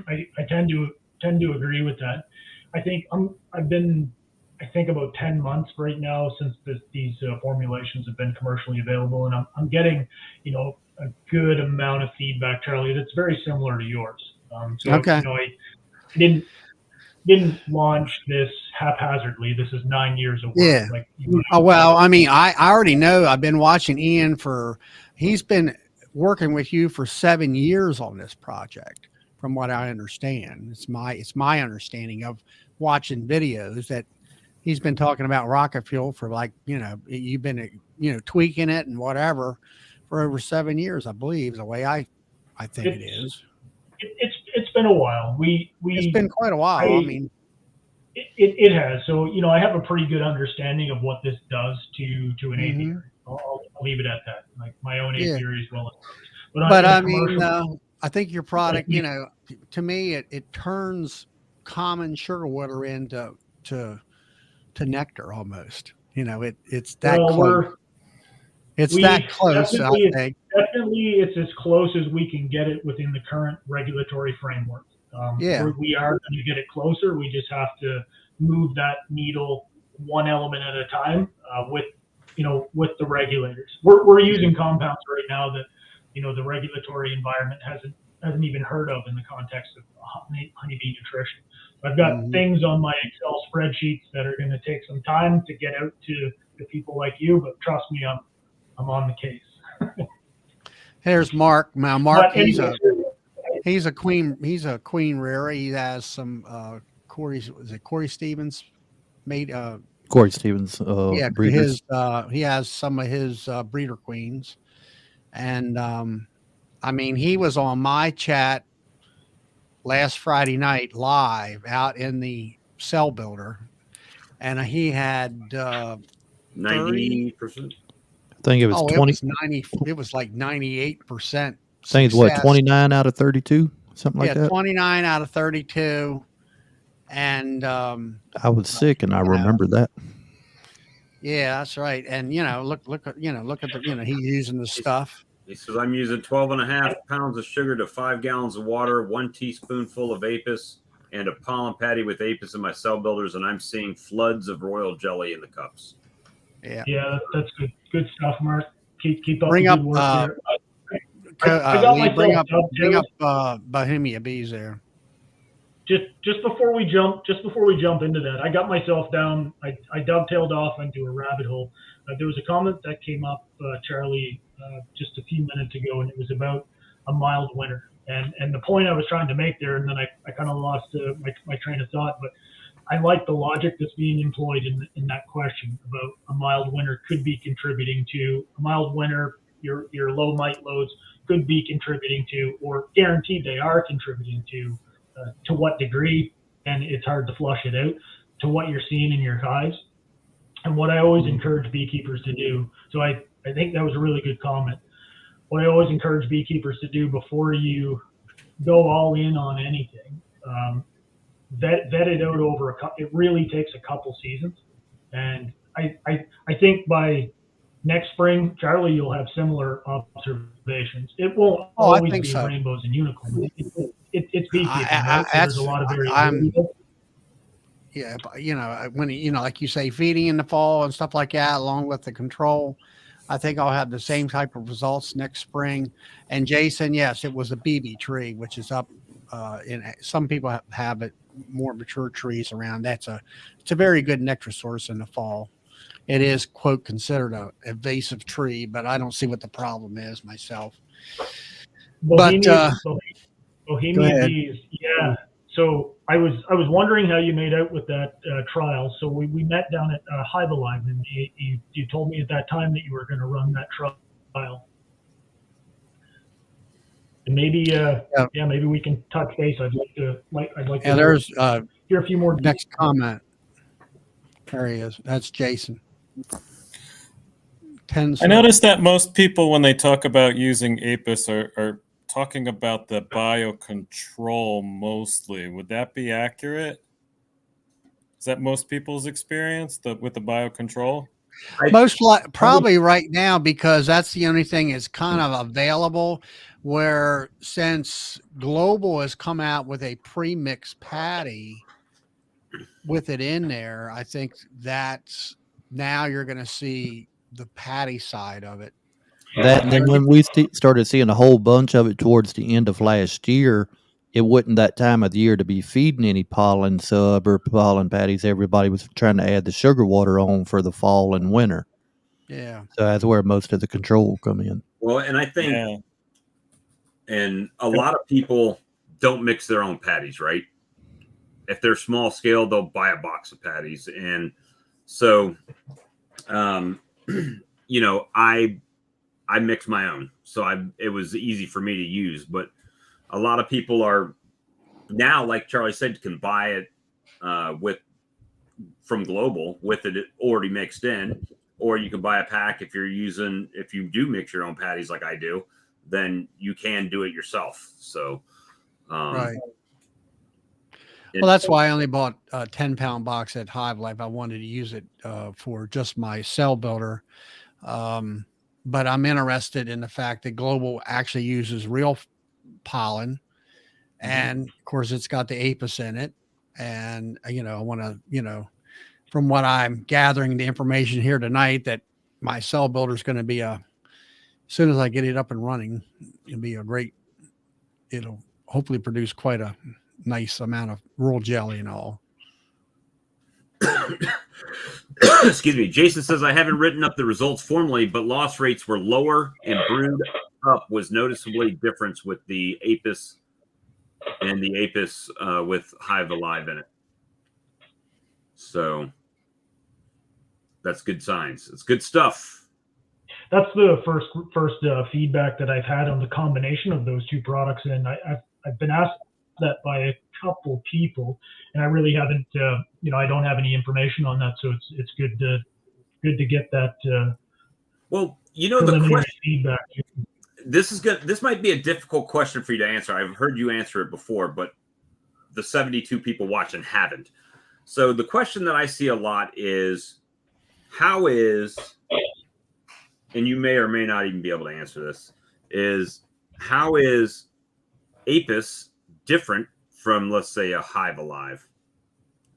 I tend to agree with that. I think I've been about 10 months right now since these formulations have been commercially available, and I'm getting a good amount of feedback, Charlie, that's very similar to yours. Okay. I didn't launch this haphazardly. This is 9 years of work. Yeah. Oh, well, I mean, I already know. I've been watching Ian he's been working with you for 7 years on this project, from what I understand. It's my understanding of watching videos that he's been talking about rocket fuel for, like, you've been, tweaking it and whatever for over 7 years, I believe, the way I think it is. It's been a while. It's been quite a while. It has. So, I have a pretty good understanding of what this does to an apiary. I'll leave it at that. Like my own apiary as well. But I think your product, to me, it turns common sugar water into nectar almost. It's that close. It's that close, I think. Definitely, it's as close as we can get it within the current regulatory framework. Yeah. We are going to get it closer. We just have to move that needle one element at a time with the regulators. We're using compounds right now that the regulatory environment hasn't even heard of in the context of honeybee nutrition. So I've got things on my Excel spreadsheets that are going to take some time to get out to the people like you, but trust me, I'm on the case. Here's Mark. Now, Mark, But he's anyway, a queen rearer. He has some Corey Stevens made Corey Stevens, yeah, breeders. he has some of his breeder queens, and I mean, he was on my chat last Friday night live out in the cell builder, and he had 30. 90%. I think it was Oh, 20. it was 90. It was like 98% I think it's what, success. 29 out of 32, something like Yeah, that. 29 out of 32, and I was sick, and I remember that. yeah, that's right. And look at the he's using the stuff. He says, I'm using 12.5 pounds of sugar to 5 gallons of water, 1 teaspoonful of apis, and a pollen patty with apis in my cell builders, and I'm seeing floods of royal jelly in the cups. Yeah, that's good stuff, Mark. Keep up bring the up good work there. I got bring myself up Bohemia bees there. Just before we jump into that, I got myself down. I dovetailed off into a rabbit hole. There was a comment that came up, Charlie, just a few minutes ago, and it was about a mild winter. And the point I was trying to make there, and then I kind of lost my train of thought, but I like the logic that's being employed in that question about a mild winter could be contributing to a mild winter. Your low mite loads could be contributing to, or guaranteed they are contributing to what degree, and it's hard to flush it out, to what you're seeing in your hives. And what I always encourage beekeepers to do, so I think that was a really good comment. What I always encourage beekeepers to do before you go all in on anything, vet it out over it really takes a couple seasons. And I think by next spring, Charlie, you'll have similar observations. It won't always be so. rainbows and unicorns. It's beekeeping, right? So there's a lot of variability. Yeah, when like you say, feeding in the fall and stuff like that, along with the control, I think I'll have the same type of results next spring. And Jason, yes, it was a BB tree, which is up. In some people have it more mature trees around. It's a very good nectar source in the fall. It is, quote, considered a invasive tree, but I don't see what the problem is myself. Bohemian bees, yeah. So I was wondering how you made out with that trial. So we met down at Hive Alive, and you told me at that time that you were going to run that trial. And maybe maybe we can touch base. I'd like to there's hear a few more. Next comment. There he is. That's Jason. I noticed that most people, when they talk about using apis, are talking about the biocontrol mostly. Would that be accurate? Is that most people's experience with the biocontrol? Probably right now, because that's the only thing that's kind of available. Where since Global has come out with a pre-mix patty with it in there, I think that's now you're going to see the patty side of it. That, and then when we started seeing a whole bunch of it towards the end of last year, it wasn't that time of the year to be feeding any pollen sub or pollen patties. Everybody was trying to add the sugar water on for the fall and winter. Yeah. So that's where most of the control will come in. Well, and I think, and a lot of people don't mix their own patties, right? If they're small scale, they'll buy a box of patties. And so, I mix my own. So it was easy for me to use, but a lot of people are now, like Charlie said, can buy it from Global with it already mixed in, or you can buy a pack if you do mix your own patties like I do, then you can do it yourself. So, right. Well, that's why I only bought a 10-pound box at Hive Life. I wanted to use it for just my cell builder. But I'm interested in the fact that Global actually uses real pollen And of course, it's got the apis in it. And, I want to, from what I'm gathering the information here tonight, that my cell builder is going to be as soon as I get it up and running, it'll hopefully produce quite a nice amount of rural jelly and all. Excuse me. Jason says, I haven't written up the results formally, but loss rates were lower and brood up was noticeably different with the apis and the apis with Hive Alive in it. So that's good signs. It's good stuff. That's the first feedback that I've had on the combination of those two products, and I've been asked that by a couple people, and I really haven't. I don't have any information on that, so it's good to get that. Well, the question, feedback. This is good. This might be a difficult question for you to answer. I've heard you answer it before, but the 72 people watching haven't. So the question that I see a lot is, and you may or may not even be able to answer this, is how is apis different from, let's say, a Hive Alive?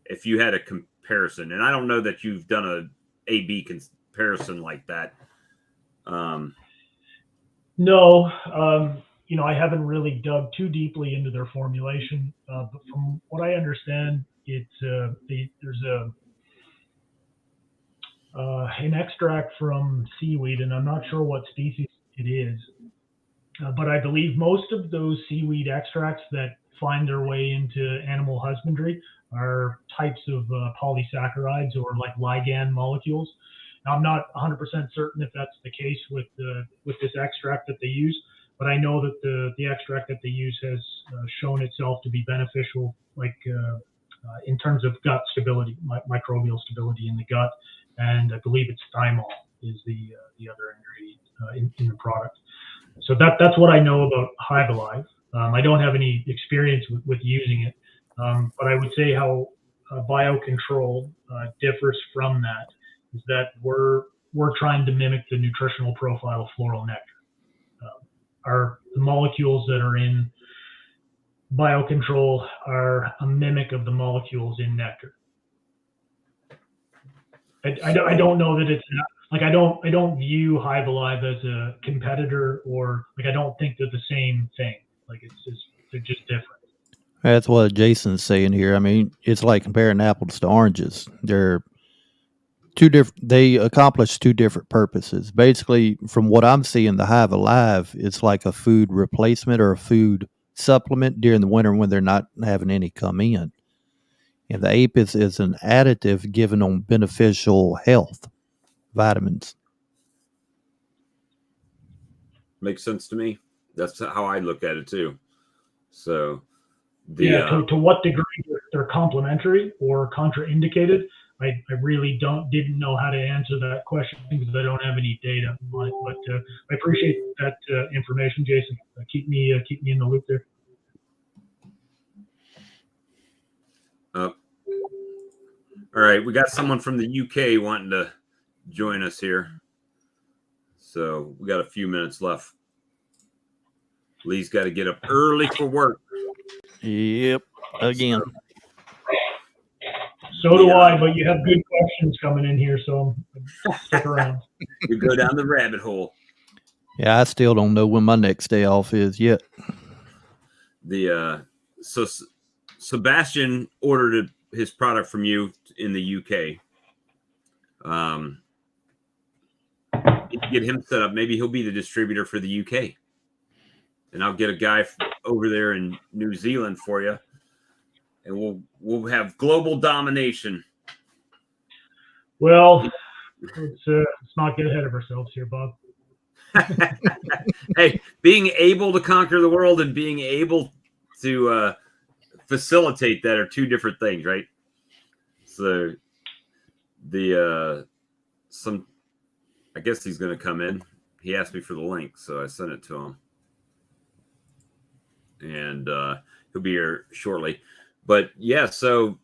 If you had a comparison, and I don't know that you've done a A/B comparison like that. No, I haven't really dug too deeply into their formulation, but from what I understand, there's an extract from seaweed, and I'm not sure what species it is, but I believe most of those seaweed extracts that find their way into animal husbandry are types of polysaccharides or like ligand molecules. Now, I'm not 100% certain if that's the case with this extract that they use, but I know that the extract that they use has shown itself to be beneficial, in terms of gut stability, microbial stability in the gut, and I believe it's thymol is the other ingredient in the product. So that's what I know about Hive Alive. I don't have any experience with using it, but I would say how biocontrol differs from that is that we're trying to mimic the nutritional profile of floral nectar. The molecules that are in biocontrol are a mimic of the molecules in nectar. I don't know that it's not, I don't view Hive Alive as a competitor, or I don't think they're the same thing. They're just different. That's what Jason's saying here. I mean, it's like comparing apples to oranges. They're two different. They accomplish two different purposes. Basically, from what I'm seeing, the Hive Alive, it's like a food replacement or a food supplement during the winter when they're not having any come in. And the apis is an additive given on beneficial health, vitamins. Makes sense to me. That's how I look at it too. So, to what degree they're complementary or contraindicated, I really didn't know how to answer that question because I don't have any data on it. But I appreciate that information, Jason. Keep me in the loop there. All right, we got someone from the UK wanting to join us here. So we got a few minutes left. Lee's got to get up early for work. Yep, again. So do I, but you have good questions coming in here, so stick around. You go down the rabbit hole. Yeah, I still don't know when my next day off is yet. So Sebastian ordered his product from you in the UK. Get him set up. Maybe he'll be the distributor for the UK, and I'll get a guy over there in New Zealand for you, and we'll have global domination. Well, let's not get ahead of ourselves here, Bob. Hey, being able to conquer the world and being able to facilitate that are two different things, right? So I guess he's going to come in. He asked me for the link, so I sent it to him. And he'll be here shortly. But yeah, so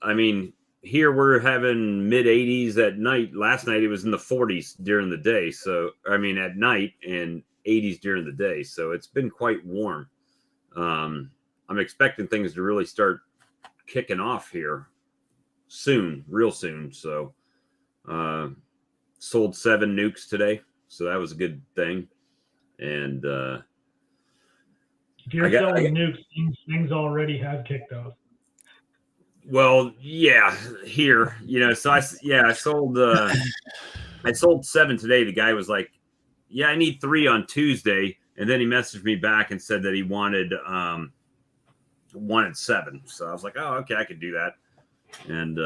I mean, here we're having mid 80s at night. Last night it was in the 40s during the day. So I mean at night, and 80s during the day. So it's been quite warm. I'm expecting things to really start kicking off here soon, real soon. So sold 7 nukes today, so that was a good thing. And if you're selling nukes, things already have kicked off. Well, yeah, here, so I sold I sold 7 today. The guy was like, yeah, I need 3 on Tuesday. And then he messaged me back and said that he wanted 7. So I was like, oh, okay, I could do that. And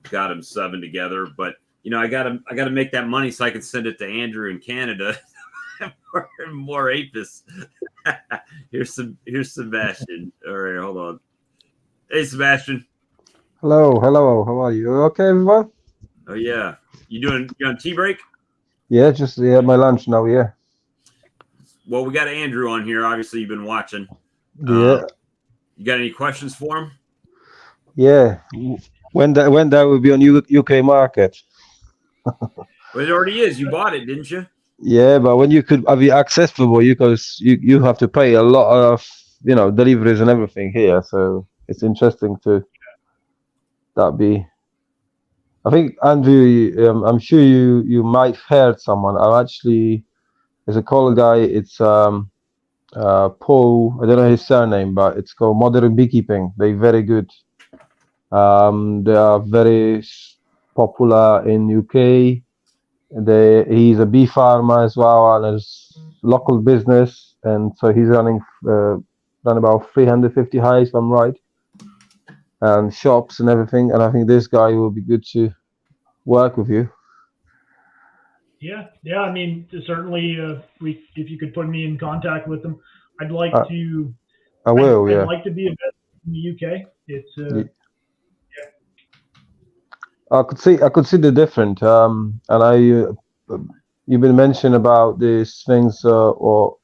got him 7 together. But I gotta make that money so I can send it to Andrew in Canada. more apis. Here's Sebastian. All right, hold on. Hey, Sebastian. Hello. How are you? Okay, everyone? Oh yeah. You on tea break? Yeah, just my lunch now. Yeah. Well, we got Andrew on here. Obviously, you've been watching. Yeah. You got any questions for him? Yeah. When that will be on UK market? Well, it already is. You bought it, didn't you? Yeah, but when you could be accessible, because you have to pay a lot of deliveries and everything here. So it's interesting to that be. I think Andrew, I'm sure you might have heard someone. There's a call guy. It's Paul. I don't know his surname, but it's called Modern Beekeeping. They're very good. They are very popular in UK. He's a bee farmer as well, and has local business, and so he's running about 350 hives, if I'm right, and shops and everything. And I think this guy will be good to work with you. Yeah. I mean, certainly, if you could put me in contact with them, I'd like to. I will. I'd like to be a vet in the UK. It's. I could see the difference. And you've been mentioning about these things, or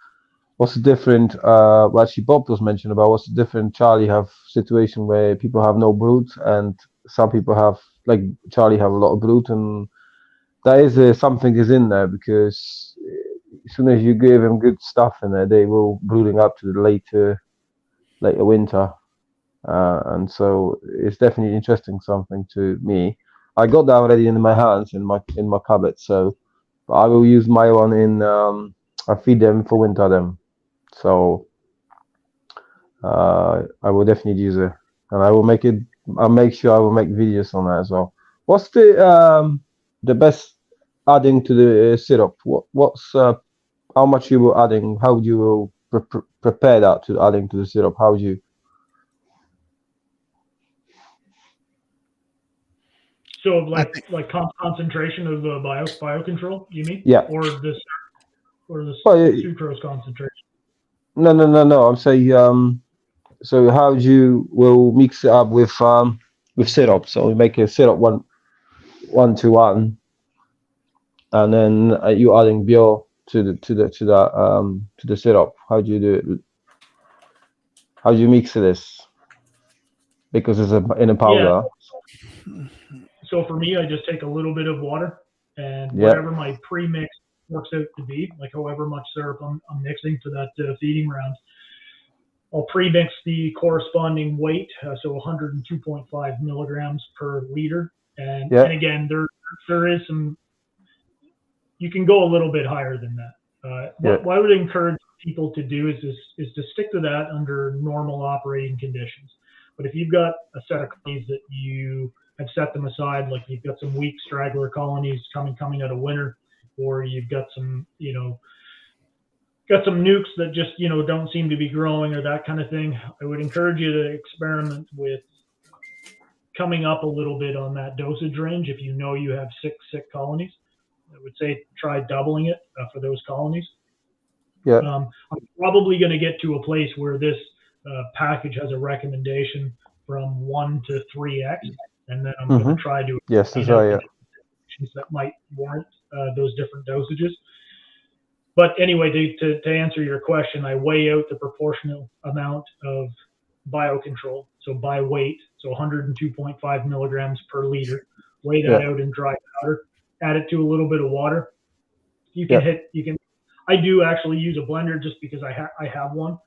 what's the different? Well, actually, Bob was mentioning about what's the different. Charlie have situation where people have no brood, and some people have, like Charlie, have a lot of brood, and that is something is in there, because as soon as you give them good stuff in there, they will brooding up to the later winter, and so it's definitely interesting something to me. I got that already in my hands in my cupboard, so I will use my one in. I feed them for winter them, so I will definitely use it, and I will make it. I'll make sure I will make videos on that as well. What's the best adding to the syrup? What's how much you were adding? How would you prepare that to adding to the syrup? How would you? So like concentration of the biocontrol, you mean? Yeah. Or the sucrose concentration. No. I'm saying so how you will mix it up with syrup? So we make a syrup 1:1, and then you adding bio to the syrup. How do you do it? How do you mix this? Because it's in a powder. Yeah. So for me, I just take a little bit of water, and whatever my pre-mix works out to be, like however much syrup I'm mixing for that feeding round, I'll pre-mix the corresponding weight, so 102.5 milligrams per liter. And again, there is some, you can go a little bit higher than that. What I would encourage people to do is to stick to that under normal operating conditions. But if you've got a set of colonies that you have set them aside, like you've got some weak straggler colonies coming out of winter, or you've got some, got some nukes that just, don't seem to be growing or that kind of thing, I would encourage you to experiment with coming up a little bit on that dosage range. If you know you have 6 sick colonies, I would say try doubling it for those colonies. Yeah. I'm probably going to get to a place where this package has a recommendation from 1 to 3x, and then I'm going to try to that might warrant those different dosages. But anyway, to answer your question, I weigh out the proportional amount of biocontrol, so by weight, so 102.5 milligrams per liter. Weigh that out in dry powder. Add it to a little bit of water. You can I do actually use a blender just because I have one.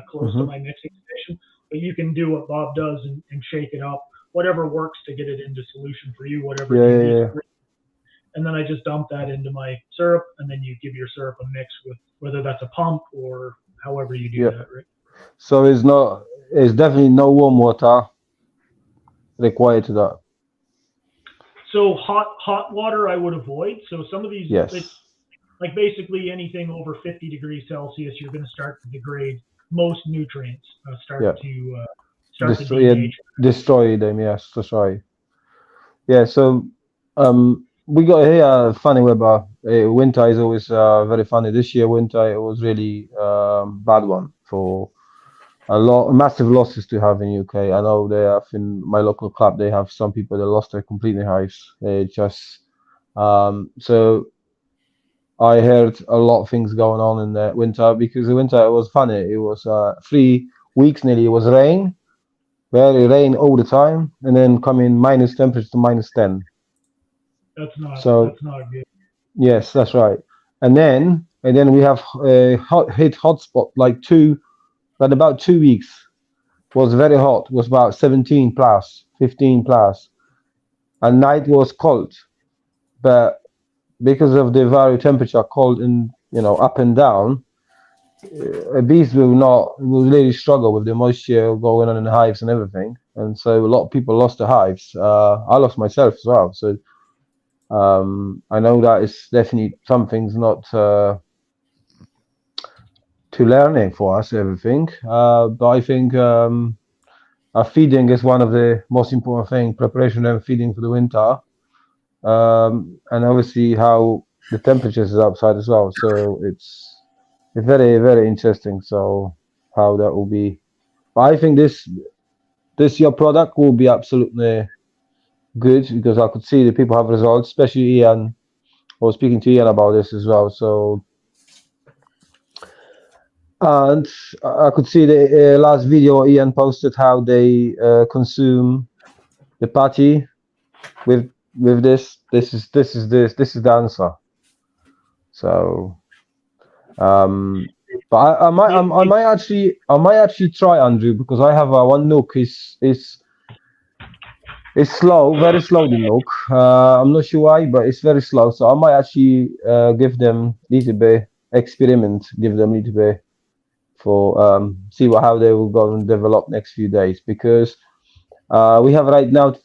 close to my mixing station. But you can do what Bob does and shake it up, whatever works to get it into solution for you, whatever you need. And then I just dump that into my syrup, and then you give your syrup a mix with whether that's a pump or however you do that, right? So it's definitely no warm water required to that. So hot water I would avoid. So some of these, like basically anything over 50 degrees Celsius, you're going to start to degrade most nutrients. Start to destroy them. Yes, that's right. Yeah. So we got here funny weather. Winter is always very funny. This year winter it was really bad one for massive losses to have in UK. I know they have in my local club. They have some people that lost their completely hives. They just so I heard a lot of things going on in the winter because the winter it was funny. It was 3 weeks nearly. It was rain, very rain all the time, and then coming minus temperature to -10. That's not good. Yes, that's right. And then we have hit hotspot like about 2 weeks was very hot. Was about 17 plus, 15 plus, and night was cold, but because of the vary temperature, cold and up and down, bees will really struggle with the moisture going on in the hives and everything, and so a lot of people lost their hives. I lost myself as well. So I know that is definitely something's not to learning for us everything, but I think feeding is one of the most important things. Preparation and feeding for the winter. And obviously how the temperatures is outside as well, so it's very, very interesting. So how that will be, but I think this your product will be absolutely good because I could see the people have results, especially Ian. I was speaking to Ian about this as well. So and I could see the last video Ian posted how they consume the patty with this. This is the answer. So but I might actually try, Andrew, because I have one nook is slow, very slow, the nook. I'm not sure why, but it's very slow, so I might actually give them a little bit experiment, give them a little bit for see how they will go and develop next few days, because we have right now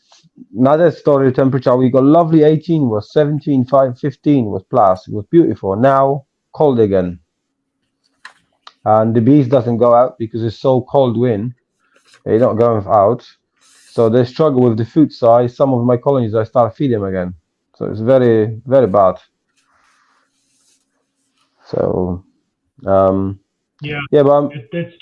another storage temperature. We got lovely 18, was 17, 5, 15 was plus. It was beautiful. Now cold again, and the bees doesn't go out because it's so cold wind. They're not going out, so they struggle with the food size. Some of my colonies I start feeding them again, so it's very, very bad. So but it's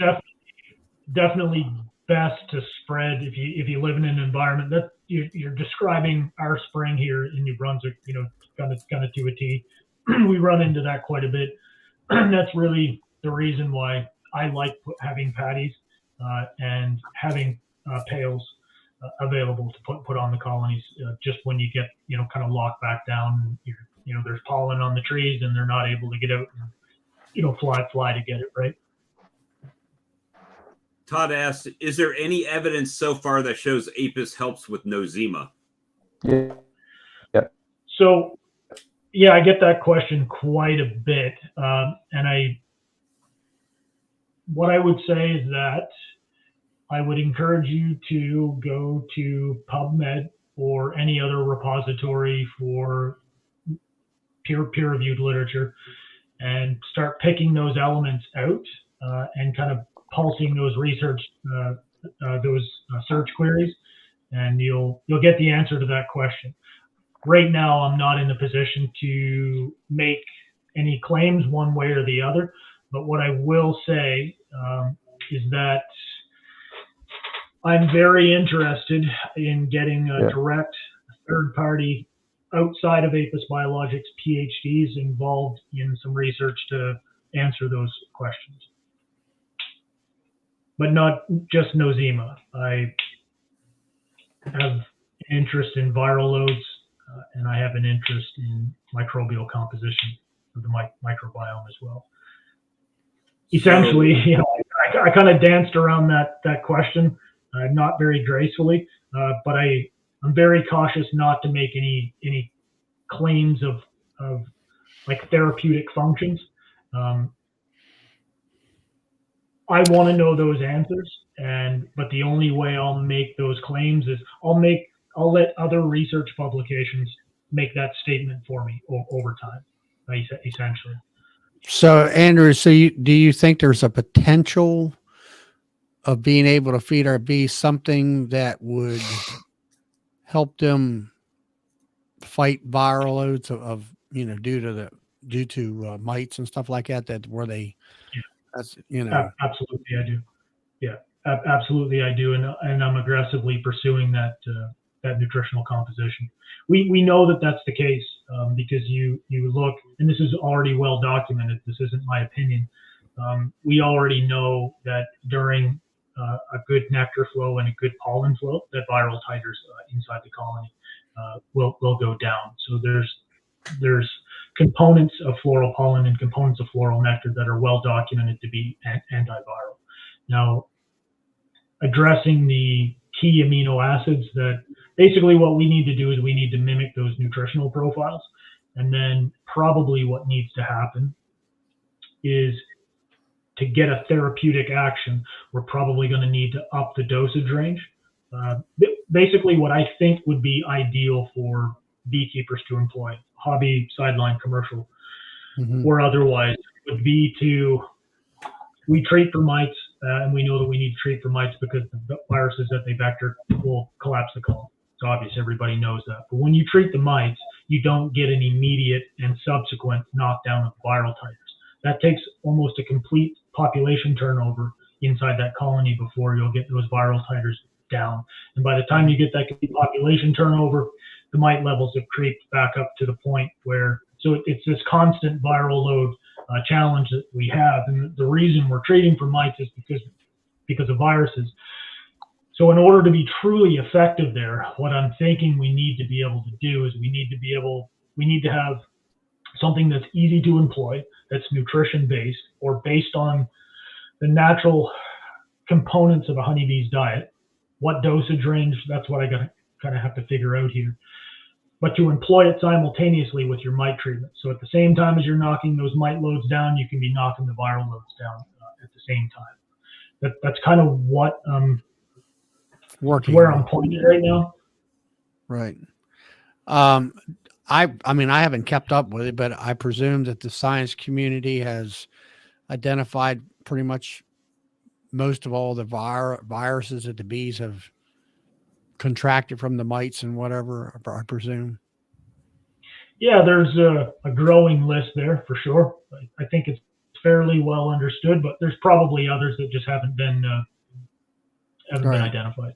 definitely best to spread if you live in an environment that you're describing. Our spring here in New Brunswick, kind of to a T. We run into that quite a bit. That's really the reason why I like having patties and having pails available to put on the colonies. Just when you get kind of locked back down, there's pollen on the trees and they're not able to get out and fly to get it right. Todd asked, is there any evidence so far that shows Apis helps with nosema? Yeah. So, I get that question quite a bit. And what I would say is that I would encourage you to go to PubMed or any other repository for peer-reviewed literature and start picking those elements out and kind of pulsing those search queries, and you'll get the answer to that question. Right now, I'm not in a position to make any claims one way or the other, but what I will say is that I'm very interested in getting a direct third party outside of Apis Biologix PhDs involved in some research to answer those questions. But not just nosema. I have interest in viral loads, and I have an interest in microbial composition of the microbiome as well. Essentially, I kind of danced around that question, not very gracefully, but I'm very cautious not to make any claims of like therapeutic functions. I want to know those answers, but the only way I'll make those claims is I'll let other research publications make that statement for me over time, essentially. So, Andrew, do you think there's a potential of being able to feed our bees something that would help them fight viral loads of due to mites and stuff like that where they, that's, Absolutely I do. Yeah, absolutely I do, and I'm aggressively pursuing that nutritional composition. We know that that's the case because you look, and this is already well documented. This isn't my opinion. We already know that during a good nectar flow and a good pollen flow, that viral titers inside the colony will go down. So there's components of floral pollen and components of floral nectar that are well documented to be antiviral. Now, addressing the key amino acids, that basically what we need to do is we need to mimic those nutritional profiles. And then probably what needs to happen is to get a therapeutic action, we're probably going to need to up the dosage range. Basically what I think would be ideal for beekeepers to employ, hobby, sideline, commercial, or otherwise, would be we treat for mites, and we know that we need to treat for mites because the viruses that they vector will collapse the colony. It's obvious, everybody knows that. But when you treat the mites, you don't get an immediate and subsequent knockdown of viral titers. That takes almost a complete population turnover inside that colony before you'll get those viral titers down. And by the time you get that complete population turnover, the mite levels have creeped back up to the point where, so it's this constant viral load challenge that we have. And the reason we're treating for mites is because of viruses. So in order to be truly effective there, what I'm thinking we need to be able to do is we need to have something that's easy to employ, that's nutrition based or based on the natural components of a honeybee's diet. What dosage range, that's what I kind of have to figure out here. But to employ it simultaneously with your mite treatment. So at the same time as you're knocking those mite loads down, you can be knocking the viral loads down at the same time. That's kind of what where I'm pointed right now. Right. I mean, I haven't kept up with it, but I presume that the science community has identified pretty much most of all the viruses that the bees have contracted from the mites and whatever, I presume. Yeah, there's a growing list there for sure. I think it's fairly well understood, but there's probably others that just haven't been identified.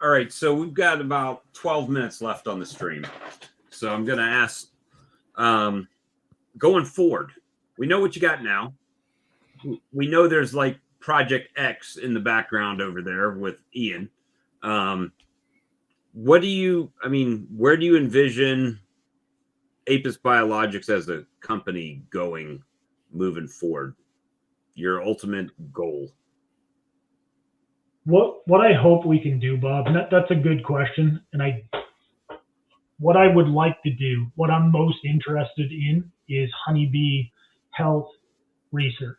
All right, so we've got about 12 minutes left on the stream. So I'm going to ask, going forward, we know what you got now. We know there's like Project X in the background over there with Ian. Where do you envision Apis Biologix as a company moving forward? Your ultimate goal? What I hope we can do, Bob, and that's a good question. And what I would like to do, what I'm most interested in is honeybee health research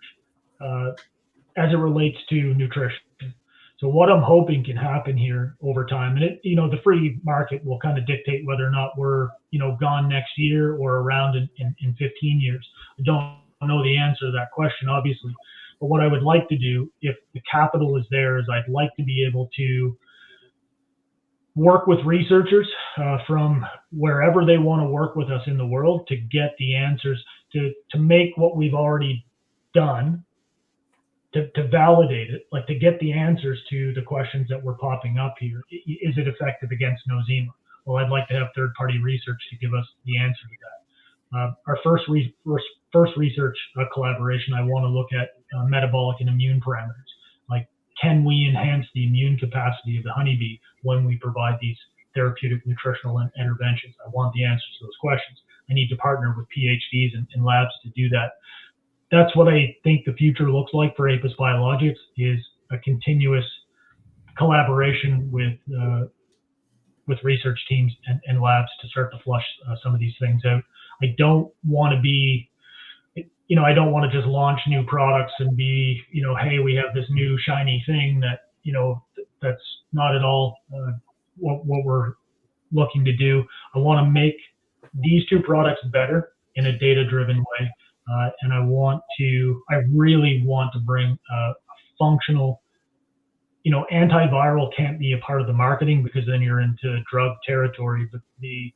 as it relates to nutrition. So what I'm hoping can happen here over time, and the free market will kind of dictate whether or not we're, gone next year or around in 15 years. I don't know the answer to that question, obviously. But what I would like to do, if the capital is there, is I'd like to be able to work with researchers from wherever they want to work with us in the world to get the answers, to make what we've already done, to validate it, like to get the answers to the questions that were popping up here. Is it effective against nosema? Well, I'd like to have third-party research to give us the answer to that. Our first research collaboration, I want to look at metabolic and immune parameters. Like, can we enhance the immune capacity of the honeybee when we provide these therapeutic nutritional interventions? I want the answers to those questions. I need to partner with PhDs and labs to do that. that's what I think the future looks like for Apis Biologix, is a continuous collaboration with research teams and labs to start to flush some of these things out. I don't want to be, I don't want to just launch new products and be, hey, we have this new shiny thing that, that's not at all what we're looking to do. I want to make these two products better in a data-driven way. And I really want to bring a functional, antiviral can't be a part of the marketing because then you're into drug territory. But the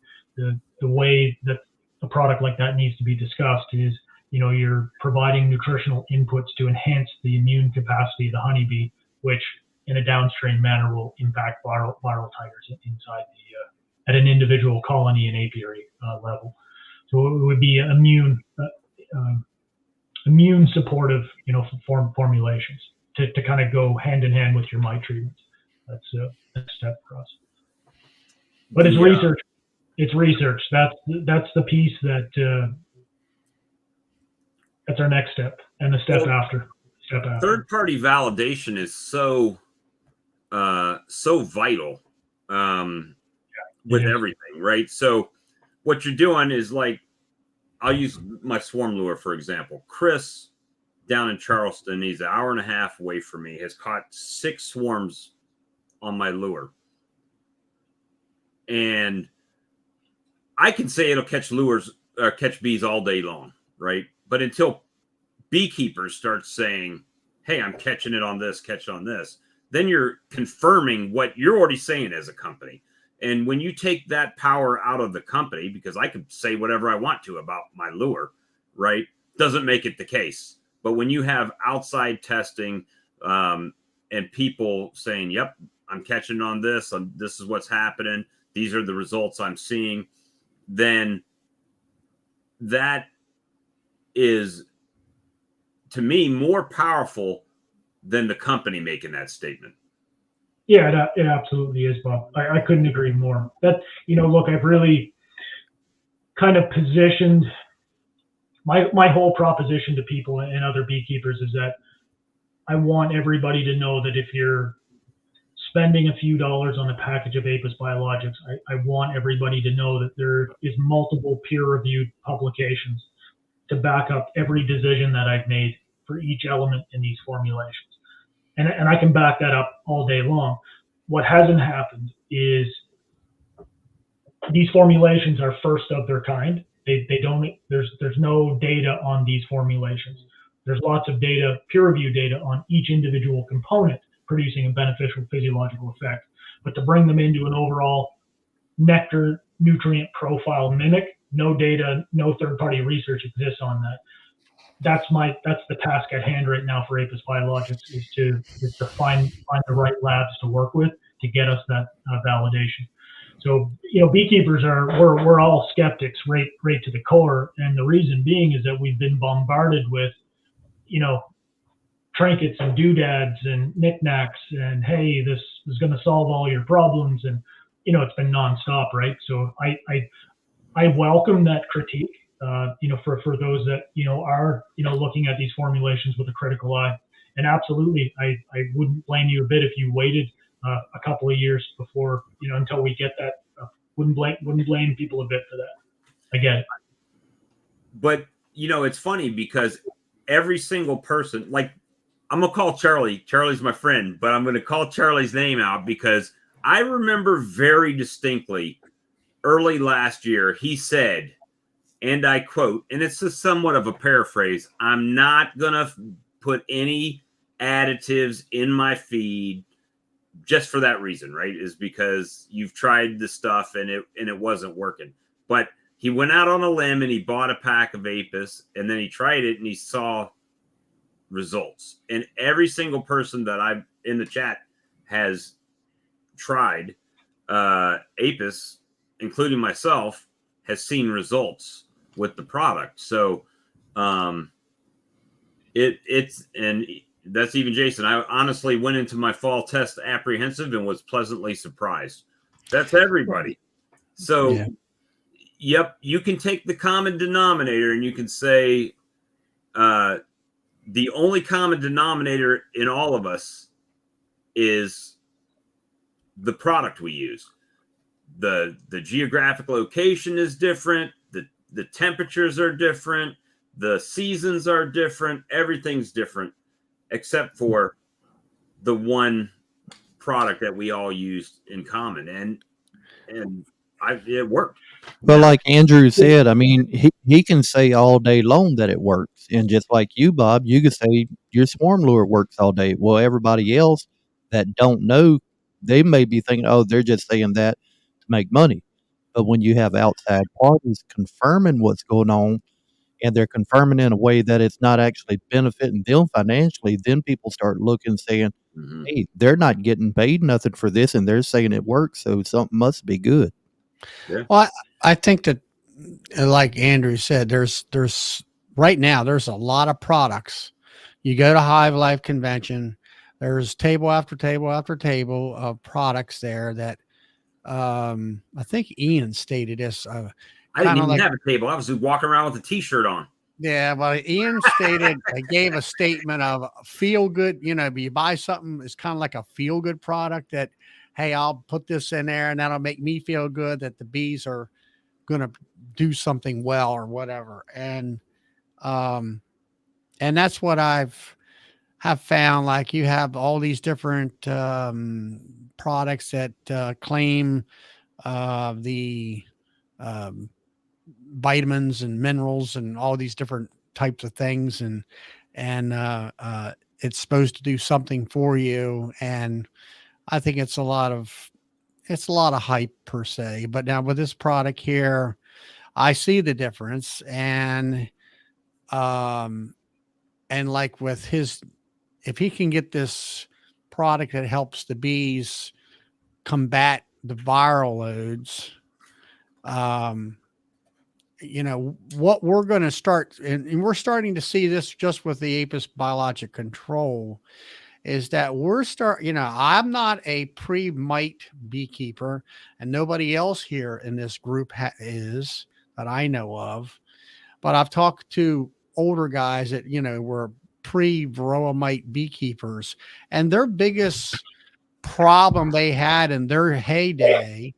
way that a product like that needs to be discussed is, you're providing nutritional inputs to enhance the immune capacity of the honeybee, which in a downstream manner will impact viral titers inside at an individual colony and apiary level. So it would be immune supportive, formulations to kind of go hand in hand with your mite treatments. That's a step for us. But it's research. It's research. That's the piece that that's our next step, and the step after. Third-party validation is so vital with everything, right? So what you're doing is, like, I'll use my swarm lure, for example. Chris down in Charleston, he's an hour and a half away from me, has caught 6 swarms on my lure. And I can say it'll catch bees all day long, right? But until beekeepers start saying, hey, I'm catching it on this, then you're confirming what you're already saying as a company. And when you take that power out of the company, because I could say whatever I want to about my lure, right, doesn't make it the case. But when you have outside testing and people saying, yep, I'm catching on this, this is what's happening, these are the results I'm seeing, then that is, to me, more powerful than the company making that statement. Yeah, it absolutely is, Bob. I couldn't agree more. That, look, I've really kind of positioned my whole proposition to people and other beekeepers is that I want everybody to know that if you're spending a few dollars on a package of Apis Biologix, I want everybody to know that there is multiple peer-reviewed publications to back up every decision that I've made for each element in these formulations. And I can back that up all day long. What hasn't happened is these formulations are first of their kind. They don't, there's no data on these formulations. There's lots of data, peer-reviewed data on each individual component producing a beneficial physiological effect. But to bring them into an overall nectar nutrient profile mimic, no data, no third-party research exists on that. That's the task at hand right now for Apis Biologix, is to find the right labs to work with to get us that validation. So, beekeepers we're all skeptics right to the core, and the reason being is that we've been bombarded with, trinkets and doodads and knickknacks, and hey, this is going to solve all your problems, and it's been nonstop, right? So I welcome that critique. For those that are looking at these formulations with a critical eye, and absolutely, I wouldn't blame you a bit if you waited a couple of years before until we get that. Wouldn't blame people a bit for that. I get it. But it's funny because every single person, like, I'm gonna call Charlie. Charlie's my friend, but I'm gonna call Charlie's name out because I remember very distinctly early last year he said, and I quote, and it's somewhat of a paraphrase, I'm not going to put any additives in my feed just for that reason, right? Is because you've tried the stuff and it wasn't working. But he went out on a limb and he bought a pack of Apis, and then he tried it and he saw results. And every single person that I've in the chat has tried Apis, including myself, has seen results with the product. So it's and that's even Jason. I honestly went into my fall test apprehensive and was pleasantly surprised. That's everybody. So yep, you can take the common denominator and you can say the only common denominator in all of us is the product we use. The geographic location is different. The temperatures are different. The seasons are different. Everything's different except for the one product that we all used in common. And it worked. But like Andrew said, I mean, he can say all day long that it works. And just like you, Bob, you could say your swarm lure works all day. Well, everybody else that don't know, they may be thinking, oh, they're just saying that to make money. But when you have outside parties confirming what's going on, and they're confirming in a way that it's not actually benefiting them financially, then people start looking, saying, hey, they're not getting paid nothing for this, and they're saying it works, so something must be good. Yeah. Well, I think that, like Andrew said, there's right now there's a lot of products. You go to Hive Life Convention, there's table after table after table of products there that I think Ian stated this. I didn't even like, have a table. I was just walking around with a T-shirt on. Yeah, well, Ian stated, gave a statement of feel good. You know, you buy something, it's kind of like a feel good product that, hey, I'll put this in there and that'll make me feel good that the bees are going to do something well or whatever. And that's what have found. Like, you have all these different products that claim the vitamins and minerals and all these different types of things, and it's supposed to do something for you. And I think it's a lot of hype per se. But now with this product here, I see the difference. And like with his, if he can get this product that helps the bees combat the viral loads, you know, what we're going to start, and we're starting to see this just with the Apis biologic control, is that I'm not a pre-mite beekeeper, and nobody else here in this group is that I know of. But I've talked to older guys that, were pre-varroa mite beekeepers, and their biggest problem they had in their heyday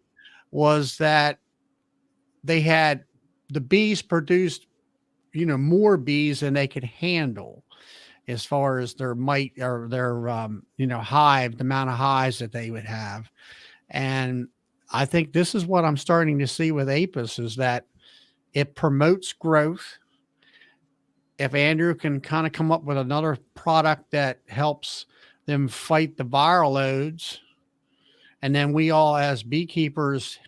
was that the bees produced, more bees than they could handle as far as their mite or their, hive, the amount of hives that they would have. And I think this is what I'm starting to see with Apis, is that it promotes growth. If Andrew can kind of come up with another product that helps them fight the viral loads, and then we all as beekeepers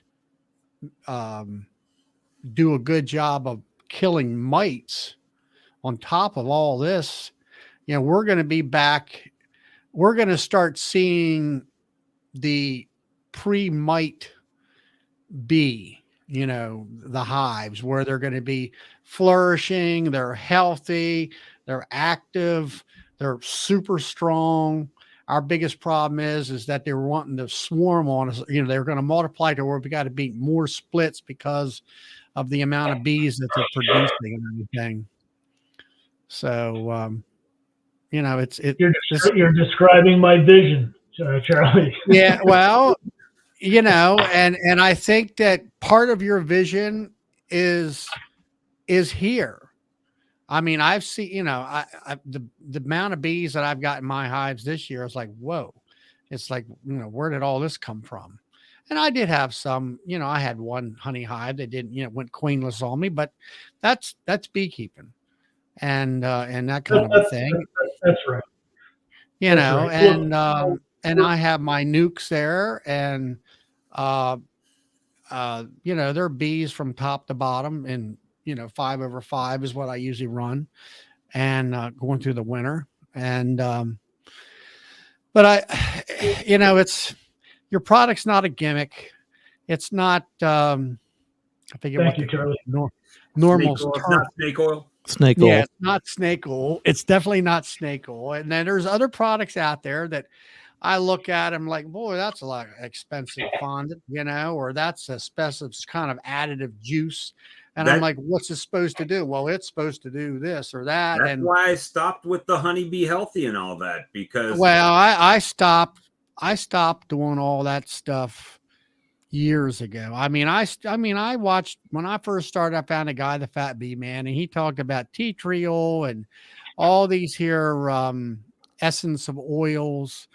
do a good job of killing mites on top of all this, we're going to be back. We're going to start seeing the pre-mite bee, the hives where they're going to be flourishing, they're healthy, they're active, they're super strong. Our biggest problem is that they're wanting to swarm on us. They're going to multiply to where we got to be more splits because of the amount of bees that they're producing and everything. So, you're describing my vision, Charlie. Yeah, well, and I think that part of your vision is here. I mean, I've seen, the amount of bees that I've got in my hives this year is like, whoa. It's like, where did all this come from? And I did have some, I had one honey hive that didn't, went queenless on me, but that's beekeeping and that kind of a thing. That's right. Right. And I have my nukes there, and, they're bees from top to bottom, and, 5/5 is what I usually run, and going through the winter. And, but it's, your product's not a gimmick. It's not, I forget Thank you, Charlie. Normal snake oil. Snake oil. Yeah, it's not snake oil. It's definitely not snake oil. And then there's other products out there that I look at them like, boy, that's a lot of expensive fondant, or that's a specific kind of additive juice And I'm like, what's it supposed to do? Well, it's supposed to do this or that. That's And why I stopped with the Honeybee Healthy and all that, because well, I stopped doing all that stuff years ago. I mean, I watched when I first started. I found a guy, the Fat Bee Man, and he talked about tea tree oil and all these here essence of oils,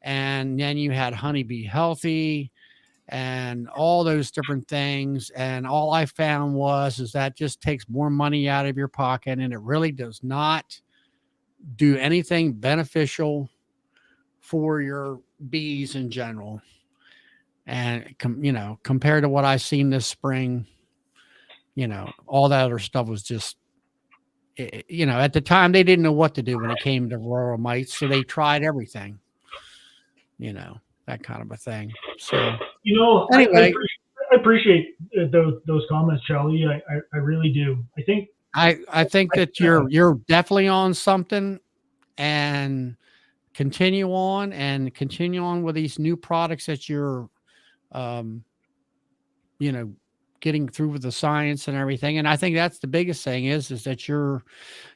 and then you had Honeybee Healthy and all those different things. And all I found is that just takes more money out of your pocket, and it really does not do anything beneficial for your bees in general. And compared to what I seen this spring, all that other stuff was just, at the time they didn't know what to do when it came to rural mites, so they tried everything, that kind of a thing. So anyway, I appreciate those comments, Charlie. I really do. I think that you're definitely on something, and continue on with these new products that you're getting through with the science and everything. And I think that's the biggest thing is that you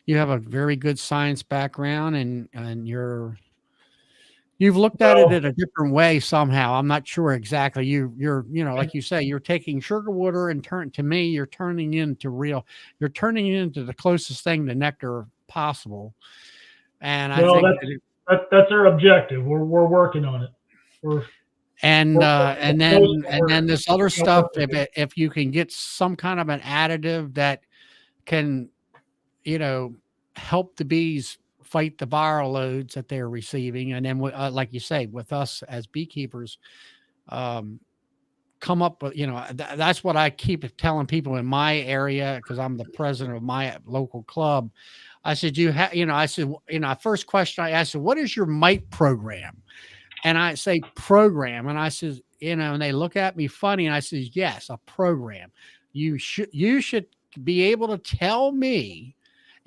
have a very good science background, and you've looked at it in a different way somehow. I'm not sure exactly. You're like you say, you're taking sugar water and you're turning it into the closest thing to nectar possible. And I think that's our objective. We're working on it. And then this other stuff, if you can get some kind of an additive that can, help the bees fight the viral loads that they're receiving, and then like you say, with us as beekeepers, come up with, that's what I keep telling people in my area, because I'm the president of my local club. I said, first question I asked, what is your mite program? And I say program, and I says, and they look at me funny, and I says, yes, a program. You should be able to tell me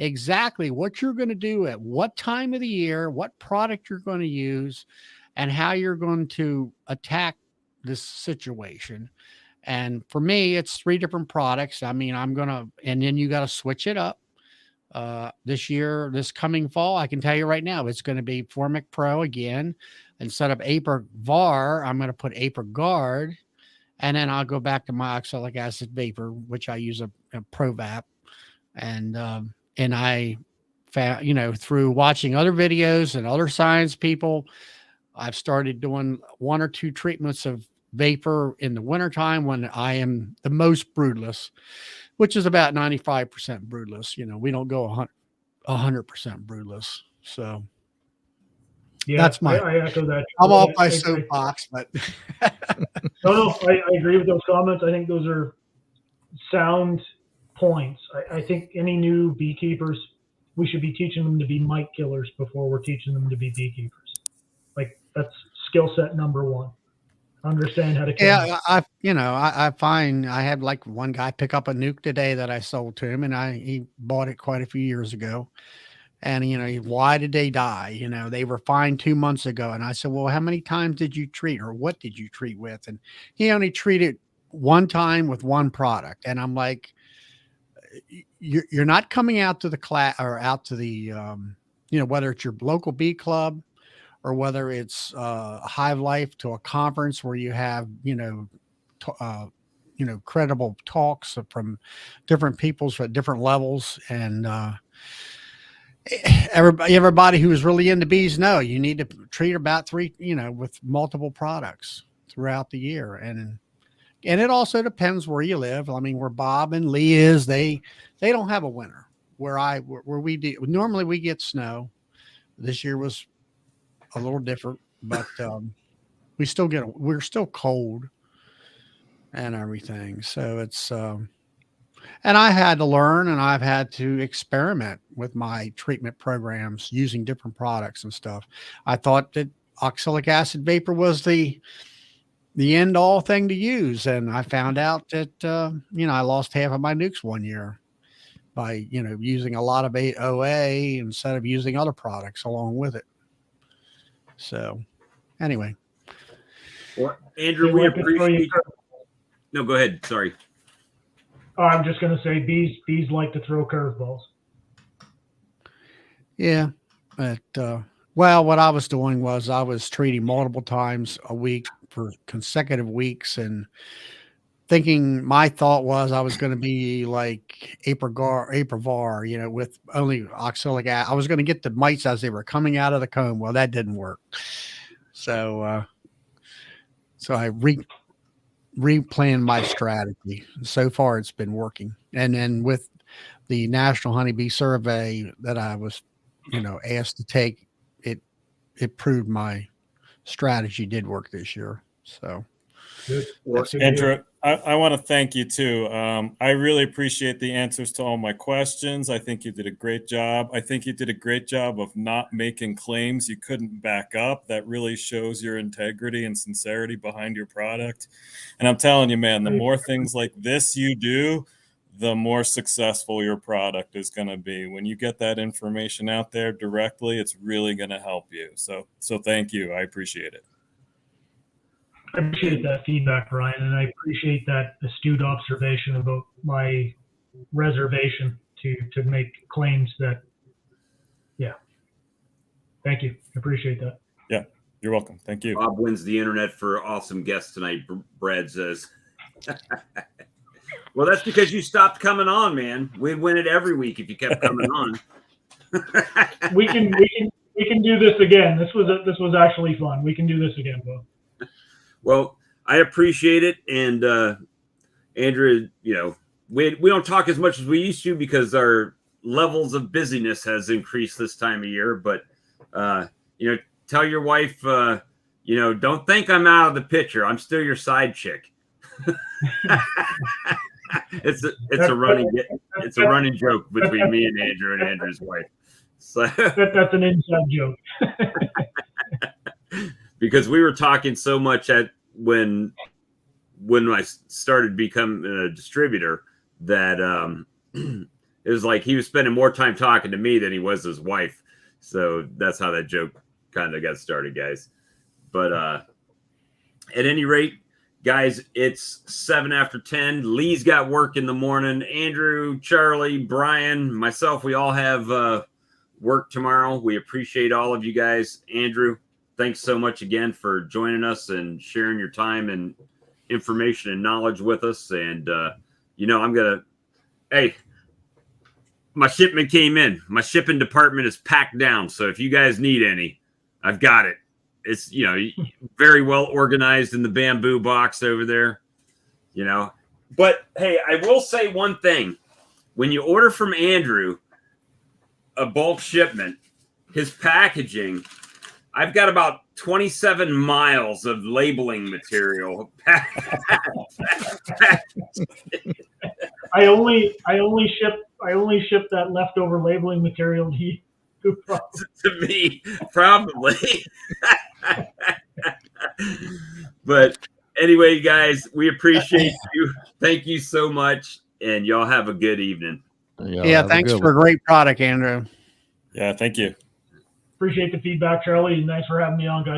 exactly what you're going to do at what time of the year, what product you're going to use, and how you're going to attack this situation. And for me, it's 3 different products. I mean, and then you got to switch it up. This coming fall, I can tell you right now, it's going to be Formic Pro again. Instead of Aper VAR, I'm going to put Aper Guard, and then I'll go back to my oxalic acid vapor, which I use a Provap. And I found, through watching other videos and other science people, I've started doing 1 or 2 treatments of vapor in the wintertime when I am the most broodless, which is about 95% broodless. We don't go 100% broodless. So yeah, that's I echo that. I'm off my soapbox, but no, I agree with those comments. I think those are sound points. I think any new beekeepers, we should be teaching them to be mite killers before we're teaching them to be beekeepers. Like, that's skill set number 1. Understand how to kill. Yeah, I find I had like one guy pick up a nuke today that I sold to him, and he bought it quite a few years ago. And why did they die? They were fine 2 months ago. And I said, well, how many times did you treat, or what did you treat with? And he only treated 1 time with 1 product. And I'm like, you're not coming out to the class or out to the whether it's your local bee club or whether it's Hive Life, to a conference where you have credible talks from different peoples at different levels. And everybody who is really into bees know you need to treat about 3 with multiple products throughout the year. And it also depends where you live. I mean, where Bob and Lee is, they don't have a winter. Where we do, normally we get snow. This year was a little different, but we're still cold and everything. So it's and I had to learn, and I've had to experiment with my treatment programs using different products and stuff. I thought that oxalic acid vapor was the end all thing to use. And I found out that, I lost half of my nukes 1 year by, using a lot of OA instead of using other products along with it. So anyway. Well, Andrew, we appreciate. No, go ahead. Sorry. I'm just going to say bees like to throw curveballs. Yeah, but well, what I was doing was I was treating multiple times a week for consecutive weeks, and thinking my thought was I was going to be like Aprivar, with only oxalic acid. I was going to get the mites as they were coming out of the comb. Well, that didn't work. So, so I replanned my strategy. So far, it's been working. And then with the National Honeybee Survey that I was, asked to take, it proved my strategy did work this year. So, Good. Andrew, I want to thank you too. I really appreciate the answers to all my questions. I think you did a great job. I think you did a great job of not making claims you couldn't back up. That really shows your integrity and sincerity behind your product. And I'm telling you, man, the more things like this you do, the more successful your product is going to be. When you get that information out there directly, it's really going to help you. So thank you. I appreciate it. I appreciate that feedback, Brian, and I appreciate that astute observation about my reservation to make claims that, yeah. Thank you. I appreciate that. Yeah, you're welcome. Thank you. Bob wins the internet for awesome guests tonight, Brad says. Well, that's because you stopped coming on, man. We'd win it every week if you kept coming on. We can do this again. This was actually fun. We can do this again, Bob. Well, I appreciate it. And Andrew, we don't talk as much as we used to because our levels of busyness has increased this time of year. But, tell your wife, don't think I'm out of the picture. I'm still your side chick. It's a running joke between me and Andrew and Andrew's wife. So that's an inside joke. Because we were talking so much when I started becoming a distributor that it was like he was spending more time talking to me than he was his wife. So that's how that joke kind of got started, guys. But at any rate, guys, it's 7 after 10. Lee's got work in the morning. Andrew, Charlie, Brian, myself, we all have work tomorrow. We appreciate all of you guys. Andrew, thanks so much again for joining us and sharing your time and information and knowledge with us. And, my shipment came in. My shipping department is packed down. So if you guys need any, I've got it. It's, very well organized in the bamboo box over there, But, hey, I will say one thing. When you order from Andrew a bulk shipment, his packaging, I've got about 27 miles of labeling material. I only ship that leftover labeling material to you. To me, probably. But anyway, guys, we appreciate you. Thank you so much, and y'all have a good evening. Yeah, thanks for a great product, Andrew. Yeah, thank you. Appreciate the feedback, Charlie, and thanks for having me on, guys.